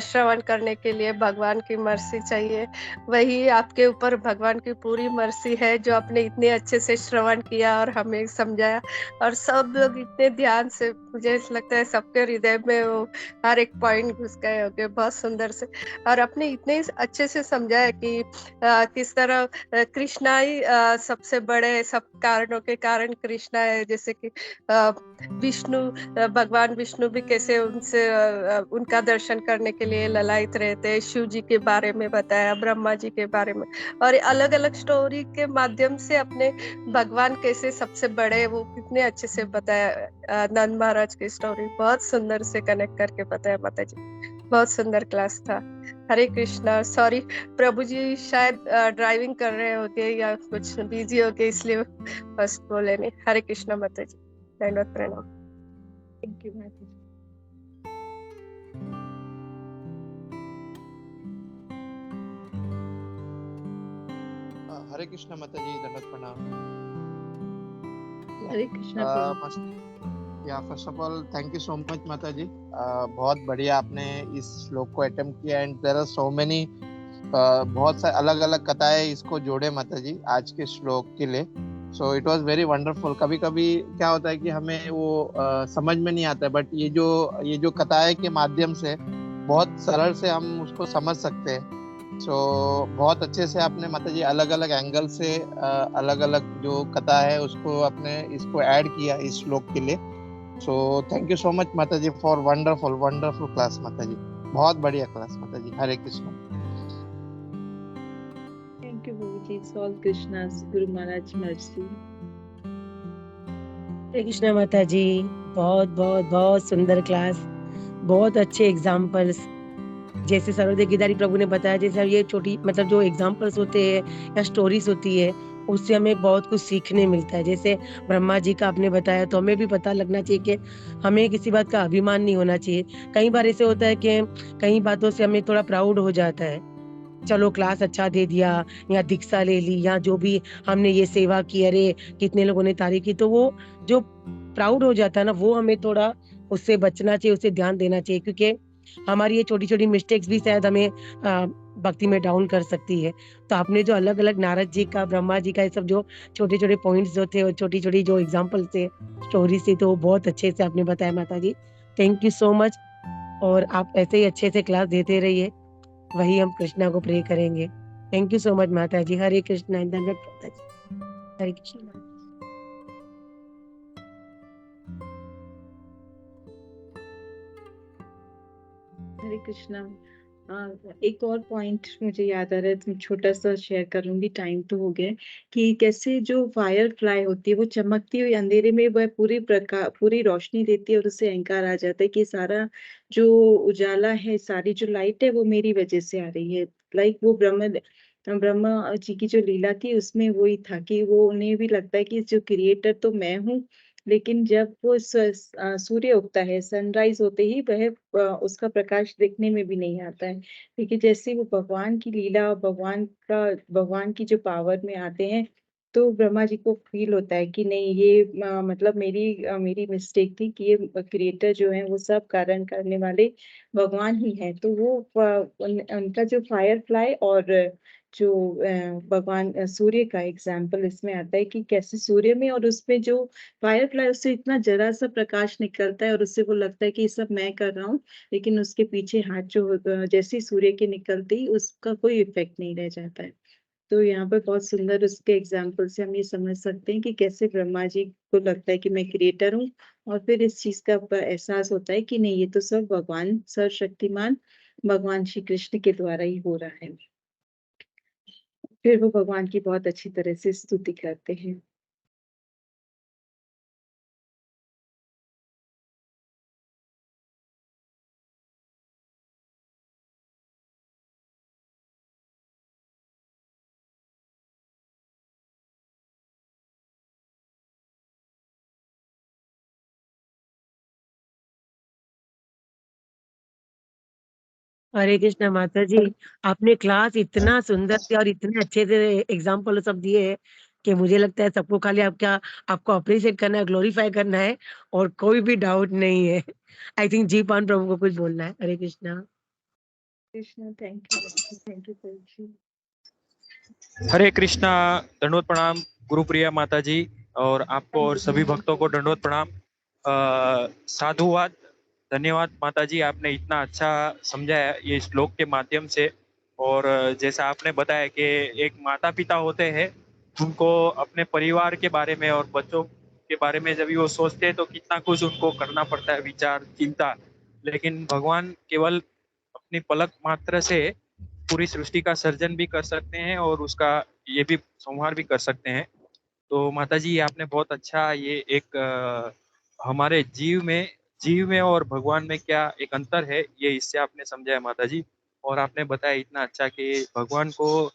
श्रवण करने के लिए भगवान की मर्सी चाहिए। वही आपके ऊपर भगवान की पूरी मर्सी है, जो आपने इतने अच्छे से श्रवण किया और हमें समझाया। और सब लोग इतने ध्यान से, मुझे ऐसा लगता है सबके हृदय में वो हर एक पॉइंट घुस गए होंगे बहुत सुंदर से। और आपने इतने अच्छे से समझाया कि किस तरह कृष्णा ही सबसे बड़े, सब कारणों के कारण कृष्णा है। जैसे कि विष्णु, भगवान विष्णु भी कैसे उनसे उनका दर्शन करने के लिए ललायित रहते हैं। शिव जी के बारे में बताया, ब्रह्मा जी के बारे में, और अलग अलग स्टोरी के माध्यम से अपने भगवान कैसे सबसे बड़े, वो कितने अच्छे से बताया। नंद महाराज की स्टोरी बहुत सुंदर से कनेक्ट करके बताया माता जी। बहुत सुंदर क्लास था। हरे कृष्णा। सॉरी, प्रभु जी शायद ड्राइविंग कर रहे होंगे या कुछ बिजी हो गए, इसलिए बस बोले नहीं। हरे कृष्णा माता जी, दंडवत प्रणाम। थैंक यू माता जी। हरे कृष्णा माता जी, दंडवत प्रणाम। हरे कृष्णा प्रभु। First of all thank you so much माता जी। बहुत बढ़िया आपने इस श्लोक को अटेम्प्ट किया and there are so many, बहुत सारे अलग अलग कथाएं इसको जोड़े माता जी आज के श्लोक के लिए। So it was very wonderful. कभी कभी क्या होता है कि हमें वो समझ में नहीं आता है, बट ये जो कथाएं के माध्यम से बहुत सरल से हम उसको समझ सकते हैं। सो बहुत अच्छे से आपने माता जी अलग अलग एंगल से अलग अलग जो कथा है उसको आपने इसको ऐड किया इस श्लोक के लिए। सो थैंक यू सो मच माता जी फॉर वंडरफुल वंडरफुल क्लास माता जी। बहुत बढ़िया क्लास माता जी। हरे कृष्ण। थैंक यू प्रभु जी। All Krishna's Guru Maharaj mercy. हरे कृष्णा माता जी, बहुत बहुत बहुत सुंदर क्लास, बहुत अच्छे एग्जाम्पल्स। जैसे सर्वोदय गिरधारी प्रभु ने बताया, जैसे ये छोटी मतलब जो एग्जाम्पल्स होते हैं या स्टोरीज होती है, उससे हमें बहुत कुछ सीखने मिलता है। जैसे ब्रह्मा जी का आपने बताया, तो हमें भी पता लगना चाहिए कि हमें किसी बात का अभिमान नहीं होना चाहिए। कई बार ऐसे होता है कि कई बातों से हमें थोड़ा प्राउड हो जाता है। चलो क्लास अच्छा दे दिया या दीक्षा ले ली या जो भी हमने ये सेवा की, अरे कितने लोगों ने तारीफ की, तो वो जो प्राउड हो जाता है ना, वो हमें थोड़ा उससे बचना चाहिए, उससे ध्यान देना चाहिए, क्योंकि हमारी ये छोटी छोटी मिस्टेक्स भी शायद हमें भक्ति में डाउन कर सकती है। तो आपने जो अलग अलग नारद जी का, ब्रह्मा जी का, ये सब जो छोटे छोटे पॉइंट्स जो थे और छोटी छोटी जो एग्जाम्पल थे, स्टोरी से, तो बहुत अच्छे से आपने बताया माता जी। Thank you so much. और आप ऐसे ही अच्छे से क्लास देते रहिए, वही हम कृष्णा को प्रे करेंगे। थैंक यू सो मच माता जी। हरे कृष्णा। धन्यवाद माता जी। हरे कृष्णा। हरे कृष्णा। एक और पॉइंट मुझे याद आ रहा है, तो छोटा सा शेयर करूंगी, टाइम तो हो गया है, कि कैसे जो फायर फ्लाई होती है वो चमकती हुई अंधेरे में वह पूरी रोशनी देती है और उससे अहंकार आ जाता है कि सारा जो उजाला है, सारी जो लाइट है वो मेरी वजह से आ रही है। लाइक वो ब्रह्मा जी की जो लीला थी उसमें वही था कि वो उन्हें भी लगता है कि जो क्रिएटर तो मैं हूँ, लेकिन जब वो सूर्य उगता है, सनराइज होते ही वह उसका प्रकाश देखने में भी नहीं आता है। लेकिन जैसे वो भगवान की लीला, भगवान की जो पावर में आते हैं, तो ब्रह्मा जी को फील होता है कि नहीं, ये मतलब मेरी मिस्टेक थी कि ये क्रिएटर जो है वो सब कारण करने वाले भगवान ही है। तो वो उनका जो फायर फ्लाई और जो भगवान सूर्य का एग्जाम्पल इसमें आता है कि कैसे सूर्य में और उसमें जो फायर फ्लाई, उससे इतना जरा सा प्रकाश निकलता है और उससे वो लगता है कि ये सब मैं कर रहा हूँ, लेकिन उसके पीछे हाथ जो जैसे ही सूर्य के निकलते ही उसका कोई इफेक्ट नहीं रह जाता है। तो यहाँ पर बहुत सुंदर उसके एग्जाम्पल से हम ये समझ सकते हैं कि कैसे ब्रह्मा जी को लगता है कि मैं क्रिएटर हूँ, और फिर इस चीज का एहसास होता है कि नहीं, ये तो सब भगवान सर्वशक्तिमान भगवान श्री कृष्ण के द्वारा ही हो रहा है। फिर वो भगवान की बहुत अच्छी तरह से स्तुति करते हैं। हरे कृष्णा माता जी, आपने क्लास इतना सुंदर से और इतने अच्छे से एग्जाम्पल सब दिए हैं कि मुझे लगता है सबको खाली आपको अप्रिशिएट करना है, ग्लोरीफाई करना है और कोई भी डाउट नहीं है। आई थिंक जी पान प्रभु को कुछ बोलना है। हरे कृष्णा। कृष्णा, थैंक यू प्रभु जी। हरे कृष्णा, दंडवत प्रणाम गुरुप्रिया माता जी, और आपको और सभी भक्तों को दंडवत प्रणाम। साधुवाद, धन्यवाद माता जी, आपने इतना अच्छा समझाया ये श्लोक के माध्यम से। और जैसा आपने बताया कि एक माता पिता होते हैं, उनको अपने परिवार के बारे में और बच्चों के बारे में जब भी वो सोचते हैं तो कितना कुछ उनको करना पड़ता है, विचार, चिंता। लेकिन भगवान केवल अपनी पलक मात्र से पूरी सृष्टि का सर्जन भी कर सकते हैं और उसका ये भी संहार भी कर सकते हैं। तो माता जी, आपने बहुत अच्छा ये एक हमारे जीव में और भगवान में क्या एक अंतर है, ये इससे आपने समझाया माता जी। और आपने बताया इतना अच्छा कि भगवान को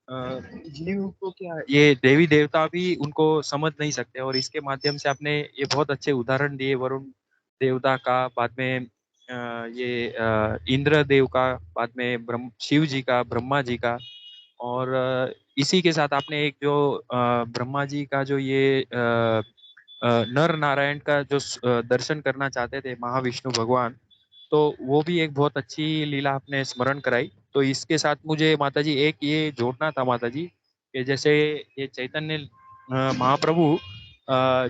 जीव को क्या ये देवी देवता भी उनको समझ नहीं सकते, और इसके माध्यम से आपने ये बहुत अच्छे उदाहरण दिए, वरुण देवता का, बाद में ये इंद्र देव का, बाद में शिव जी का, ब्रह्मा जी का। और इसी के साथ आपने एक जो ब्रह्मा जी का जो ये नर नारायण का जो दर्शन करना चाहते थे महाविष्णु भगवान, तो वो भी एक बहुत अच्छी लीला आपने स्मरण कराई। तो इसके साथ मुझे माता जी एक ये जोड़ना था माता जी, कि जैसे ये चैतन्य महाप्रभु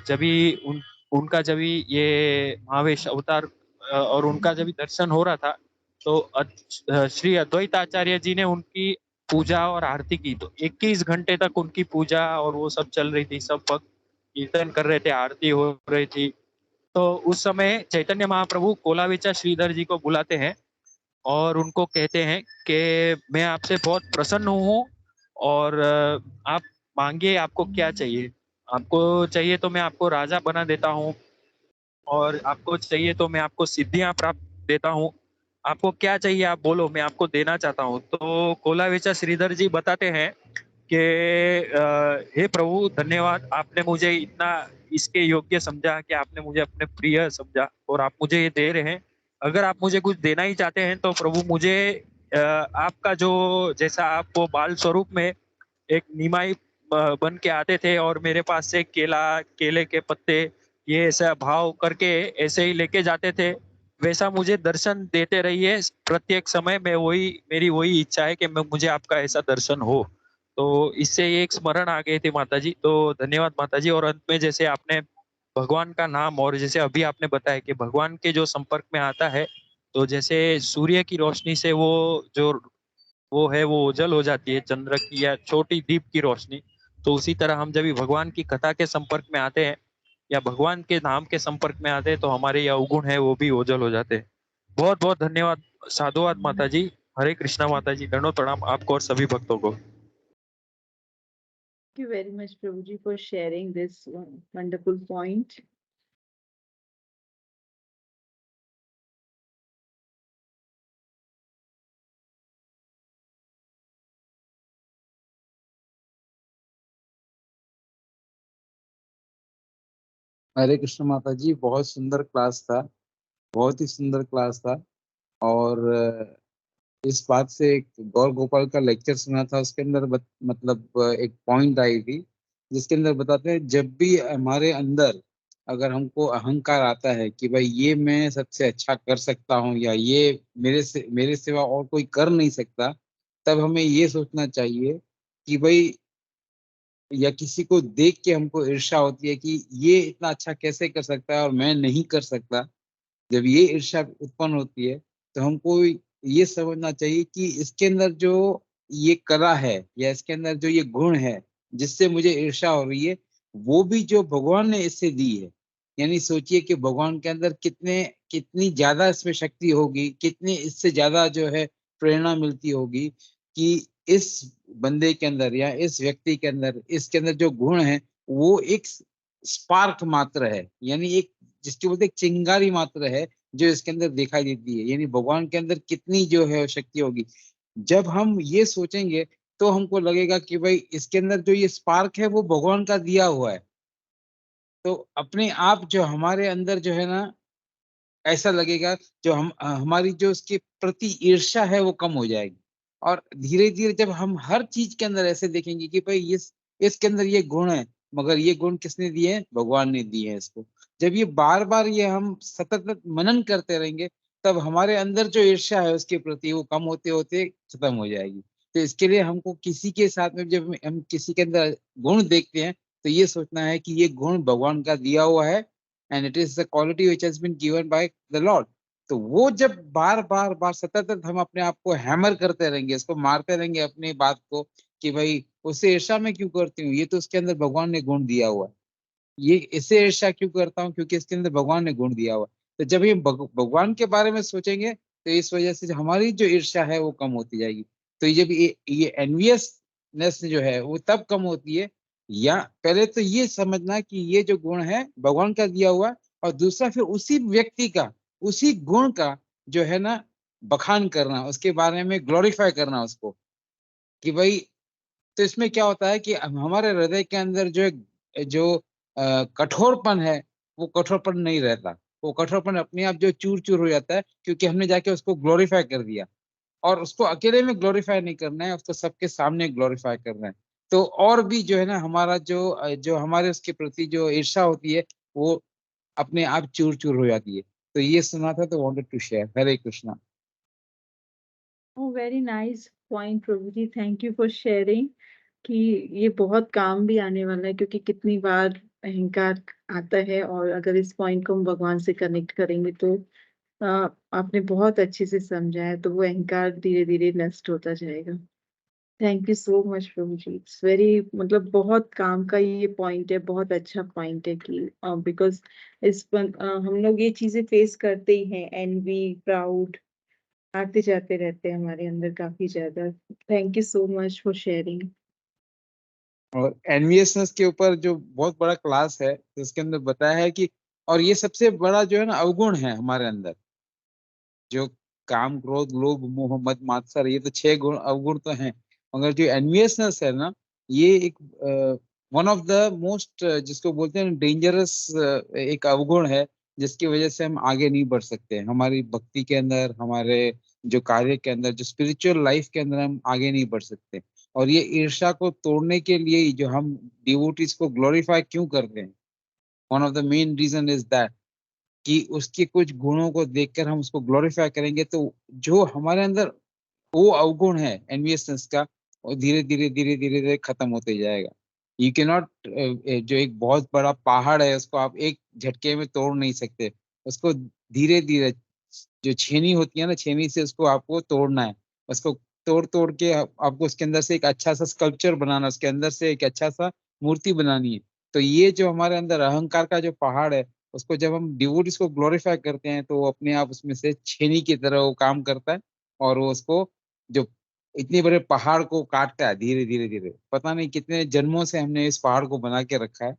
जब भी उनका जब भी ये महावेश अवतार और उनका जब भी दर्शन हो रहा था, तो श्री अद्वैत आचार्य जी ने उनकी पूजा और आरती की। तो 21 घंटे तक उनकी पूजा और वो सब चल रही थी, सब भक्त कीर्तन कर रहे थे, आरती हो रही थी। तो उस समय चैतन्य महाप्रभु कोलाविचा श्रीधर जी को बुलाते हैं और उनको कहते हैं कि मैं आपसे बहुत प्रसन्न हूँ, और आप मांगिए, आपको क्या चाहिए। आपको चाहिए तो मैं आपको राजा बना देता हूँ, और आपको चाहिए तो मैं आपको सिद्धियां प्राप्त देता हूँ। आपको क्या चाहिए आप बोलो, मैं आपको देना चाहता हूँ। तो कोलाविचा श्रीधर जी बताते हैं कि हे प्रभु, धन्यवाद, आपने मुझे इतना इसके योग्य समझा कि आपने मुझे अपने प्रिय समझा और आप मुझे ये दे रहे हैं। अगर आप मुझे कुछ देना ही चाहते हैं तो प्रभु मुझे आपका जो जैसा आप वो बाल स्वरूप में एक निमाई बन के आते थे और मेरे पास से केले के पत्ते ये ऐसा भाव करके ऐसे ही लेके जाते थे, वैसा मुझे दर्शन देते रहिए प्रत्येक समय में। वही मेरी वही इच्छा है कि मुझे आपका ऐसा दर्शन हो। तो इससे ये एक स्मरण आ गए थे माता जी। तो धन्यवाद माता जी। और अंत में जैसे आपने भगवान का नाम, और जैसे अभी आपने बताया कि भगवान के जो संपर्क में आता है, तो जैसे सूर्य की रोशनी से वो है वो ओझल हो जाती है, चंद्र की या छोटी दीप की रोशनी। तो उसी तरह हम जब भी भगवान की कथा के संपर्क में आते हैं या भगवान के नाम के संपर्क में आते हैं, तो हमारे ये अवगुण है वो भी ओझल हो जाते हैं। बहुत बहुत धन्यवाद, साधुवाद माता जी। हरे कृष्णा माता जी, दंडोत प्रणाम आपको और सभी भक्तों को। Thank you very much, Prabhuji, for sharing this wonderful point. हरे कृष्ण माता जी, बहुत सुंदर क्लास था, बहुत ही सुंदर क्लास था। और इस बात से एक गौर गोपाल का लेक्चर सुना था, उसके अंदर मतलब एक पॉइंट आई थी जिसके अंदर बताते हैं, जब भी हमारे अंदर अगर हमको अहंकार आता है कि भाई ये मैं सबसे अच्छा कर सकता हूँ या ये मेरे सिवा और कोई कर नहीं सकता, तब हमें ये सोचना चाहिए कि भाई, या किसी को देख के हमको ईर्ष्या होती है कि ये इतना अच्छा कैसे कर सकता है और मैं नहीं कर सकता। जब ये ईर्ष्या उत्पन्न होती है तो हमको ये समझना चाहिए कि इसके अंदर जो ये कला है या इसके अंदर जो ये गुण है जिससे मुझे ईर्ष्या हो रही है, वो भी जो भगवान ने इससे दी है। यानी सोचिए कि भगवान के अंदर कितनी ज्यादा इसमें शक्ति होगी, कितनी इससे ज्यादा जो है प्रेरणा मिलती होगी कि इस बंदे के अंदर या इस व्यक्ति के अंदर इसके अंदर जो गुण है वो एक स्पार्क मात्र है, यानी एक जिसकी बोलते एक चिंगारी मात्र है जो इसके अंदर दिखाई देती है। यानी भगवान के अंदर कितनी जो है शक्ति होगी। जब हम ये सोचेंगे तो हमको लगेगा कि भाई इसके अंदर जो ये स्पार्क है वो भगवान का दिया हुआ है। तो अपने आप जो हमारे अंदर जो है ना ऐसा लगेगा जो हम हमारी जो उसके प्रति ईर्ष्या है वो कम हो जाएगी। और धीरे धीरे जब हम हर चीज के अंदर ऐसे देखेंगे कि भाई इसके अंदर ये गुण है, मगर ये गुण किसने दिए हैं? भगवान ने दिए हैं इसको। जब ये बार बार ये हम सतत मनन करते रहेंगे, तब हमारे अंदर जो ईर्ष्या है उसके प्रति वो कम होते होते खत्म हो जाएगी। तो इसके लिए हमको किसी के साथ में जब हम किसी के अंदर गुण देखते हैं, तो ये सोचना है कि ये गुण भगवान का दिया हुआ है, and it is the quality which has been given by the lord. तो वो जब बार बार बार सतत हम अपने आप को हैमर करते रहेंगे, इसको मारते रहेंगे अपनी बात को, कि भाई उससे ईर्ष्या मैं क्यों करती हूँ, ये तो उसके अंदर भगवान ने गुण दिया हुआ है। ये इससे ईर्ष्या क्यों करता हूँ, क्योंकि इसके अंदर भगवान ने गुण दिया हुआ है। तो जब ये भगवान के बारे में सोचेंगे, तो इस वजह से हमारी जो ईर्ष्या है वो कम होती जाएगी। तो जब ये एनवियसनेस जो है वो तब कम होती है, या पहले तो ये समझना कि ये जो गुण है भगवान का दिया हुआ है, और दूसरा फिर उसी व्यक्ति का, उसी गुण का जो है ना बखान करना, उसके बारे में ग्लोरीफाई करना उसको, कि भाई। तो इसमें क्या होता है कि हमारे हृदय के अंदर जो कठोरपन है, वो कठोरपन नहीं रहता। वो कठोरपन अपने आप जो चूर चूर हो जाता है, क्योंकि हमने जाके उसको ग्लोरीफाई कर दिया। और उसको अकेले में ग्लोरीफाई नहीं करना है, उसको सबके सामने ग्लोरीफाई करना है। तो और भी जो है ना हमारा जो हमारे उसके प्रति जो ईर्ष्या होती है, वो अपने आप चूर चूर हो जाती है। तो ये सुना था, तो wanted to share. Hare Krishna. Oh, very nice point, प्रभु जी, थैंक यू फॉर शेयरिंग कि ये बहुत काम भी आने वाला है, क्योंकि कितनी बार अहंकार आता है, और अगर इस पॉइंट को हम भगवान से कनेक्ट करेंगे तो आपने बहुत अच्छे से समझा है, तो वो अहंकार धीरे धीरे नष्ट होता जाएगा। थैंक यू सो मच प्रभु जी, इट्स वेरी, मतलब बहुत काम का ये पॉइंट है, बहुत अच्छा पॉइंट है कि बिकॉज हम लोग ये चीजें फेस करते ही हैं, एनवी, प्राउड आते जाते रहते हैं हमारे अंदर काफी ज्यादा। Thank you so much for sharing. और एनवीएसनेस के ऊपर जो बहुत बड़ा क्लास है, जिसके अंदर बताया है कि, और ये सबसे बड़ा जो है ना अवगुण है हमारे अंदर, जो काम, क्रोध, लोभ, मोह, मद, मात्सर, ये तो 6 गुण अवगुण तो हैं। मगर जो एनवीएसनेस है ना, ये एक वन ऑफ द मोस्ट, जिसको बोलते हैं डेंजरस एक अवगुण है, जिसकी वजह से हम आगे नहीं बढ़ सकते। हमारी भक्ति के अंदर, हमारे जो कार्य के अंदर, जो स्पिरिचुअल लाइफ के अंदर हम आगे नहीं बढ़ सकते। और ये ईर्ष्या को तोड़ने के लिए ही जो हम डिवोटीज को ग्लोरीफाई क्यों करते हैं, one of the main reason is that, कि उसके कुछ गुणों को देखकर हम उसको ग्लोरीफाई करेंगे, तो जो हमारे अंदर वो अवगुण है एनवियसनेस का, वो धीरे धीरे धीरे धीरे धीरे खत्म होते जाएगा। यू कैन नॉट, जो एक बहुत बड़ा पहाड़ है उसको आप एक झटके में तोड़ नहीं सकते। उसको धीरे धीरे, जो छेनी होती है ना, छेनी से उसको आपको तोड़ना है। उसको तोड़ तोड़ के आपको उसके अंदर से एक अच्छा सा स्कल्पचर बनाना, उसके अंदर से एक अच्छा सा मूर्ति बनानी है। तो ये जो हमारे अंदर अहंकार का जो पहाड़ है, उसको जब हम डिवोटीज को ग्लोरीफाई करते हैं, तो वो अपने आप उसमें से छेनी की तरह वो काम करता है, और वो उसको, जो इतने बड़े पहाड़ को काटता है धीरे धीरे धीरे। पता नहीं कितने जन्मों से हमने इस पहाड़ को बना के रखा है।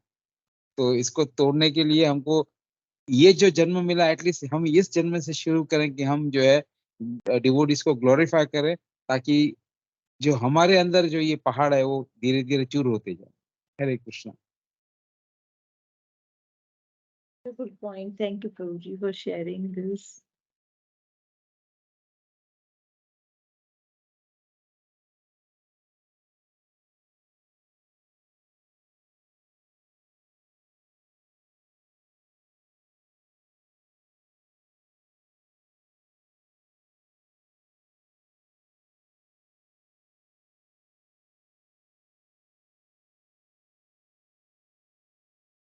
तो इसको तोड़ने के लिए हमको ये जो जन्म मिला, एटलीस्ट हम इस जन्म से शुरू करें कि हम जो है डिवोटीज को ग्लोरीफाई करें, ताकि जो हमारे अंदर जो ये पहाड़ है वो धीरे धीरे चूर होते जाए। Hare Krishna. Good point, thank you प्रभु जी फॉर शेयरिंग दिस।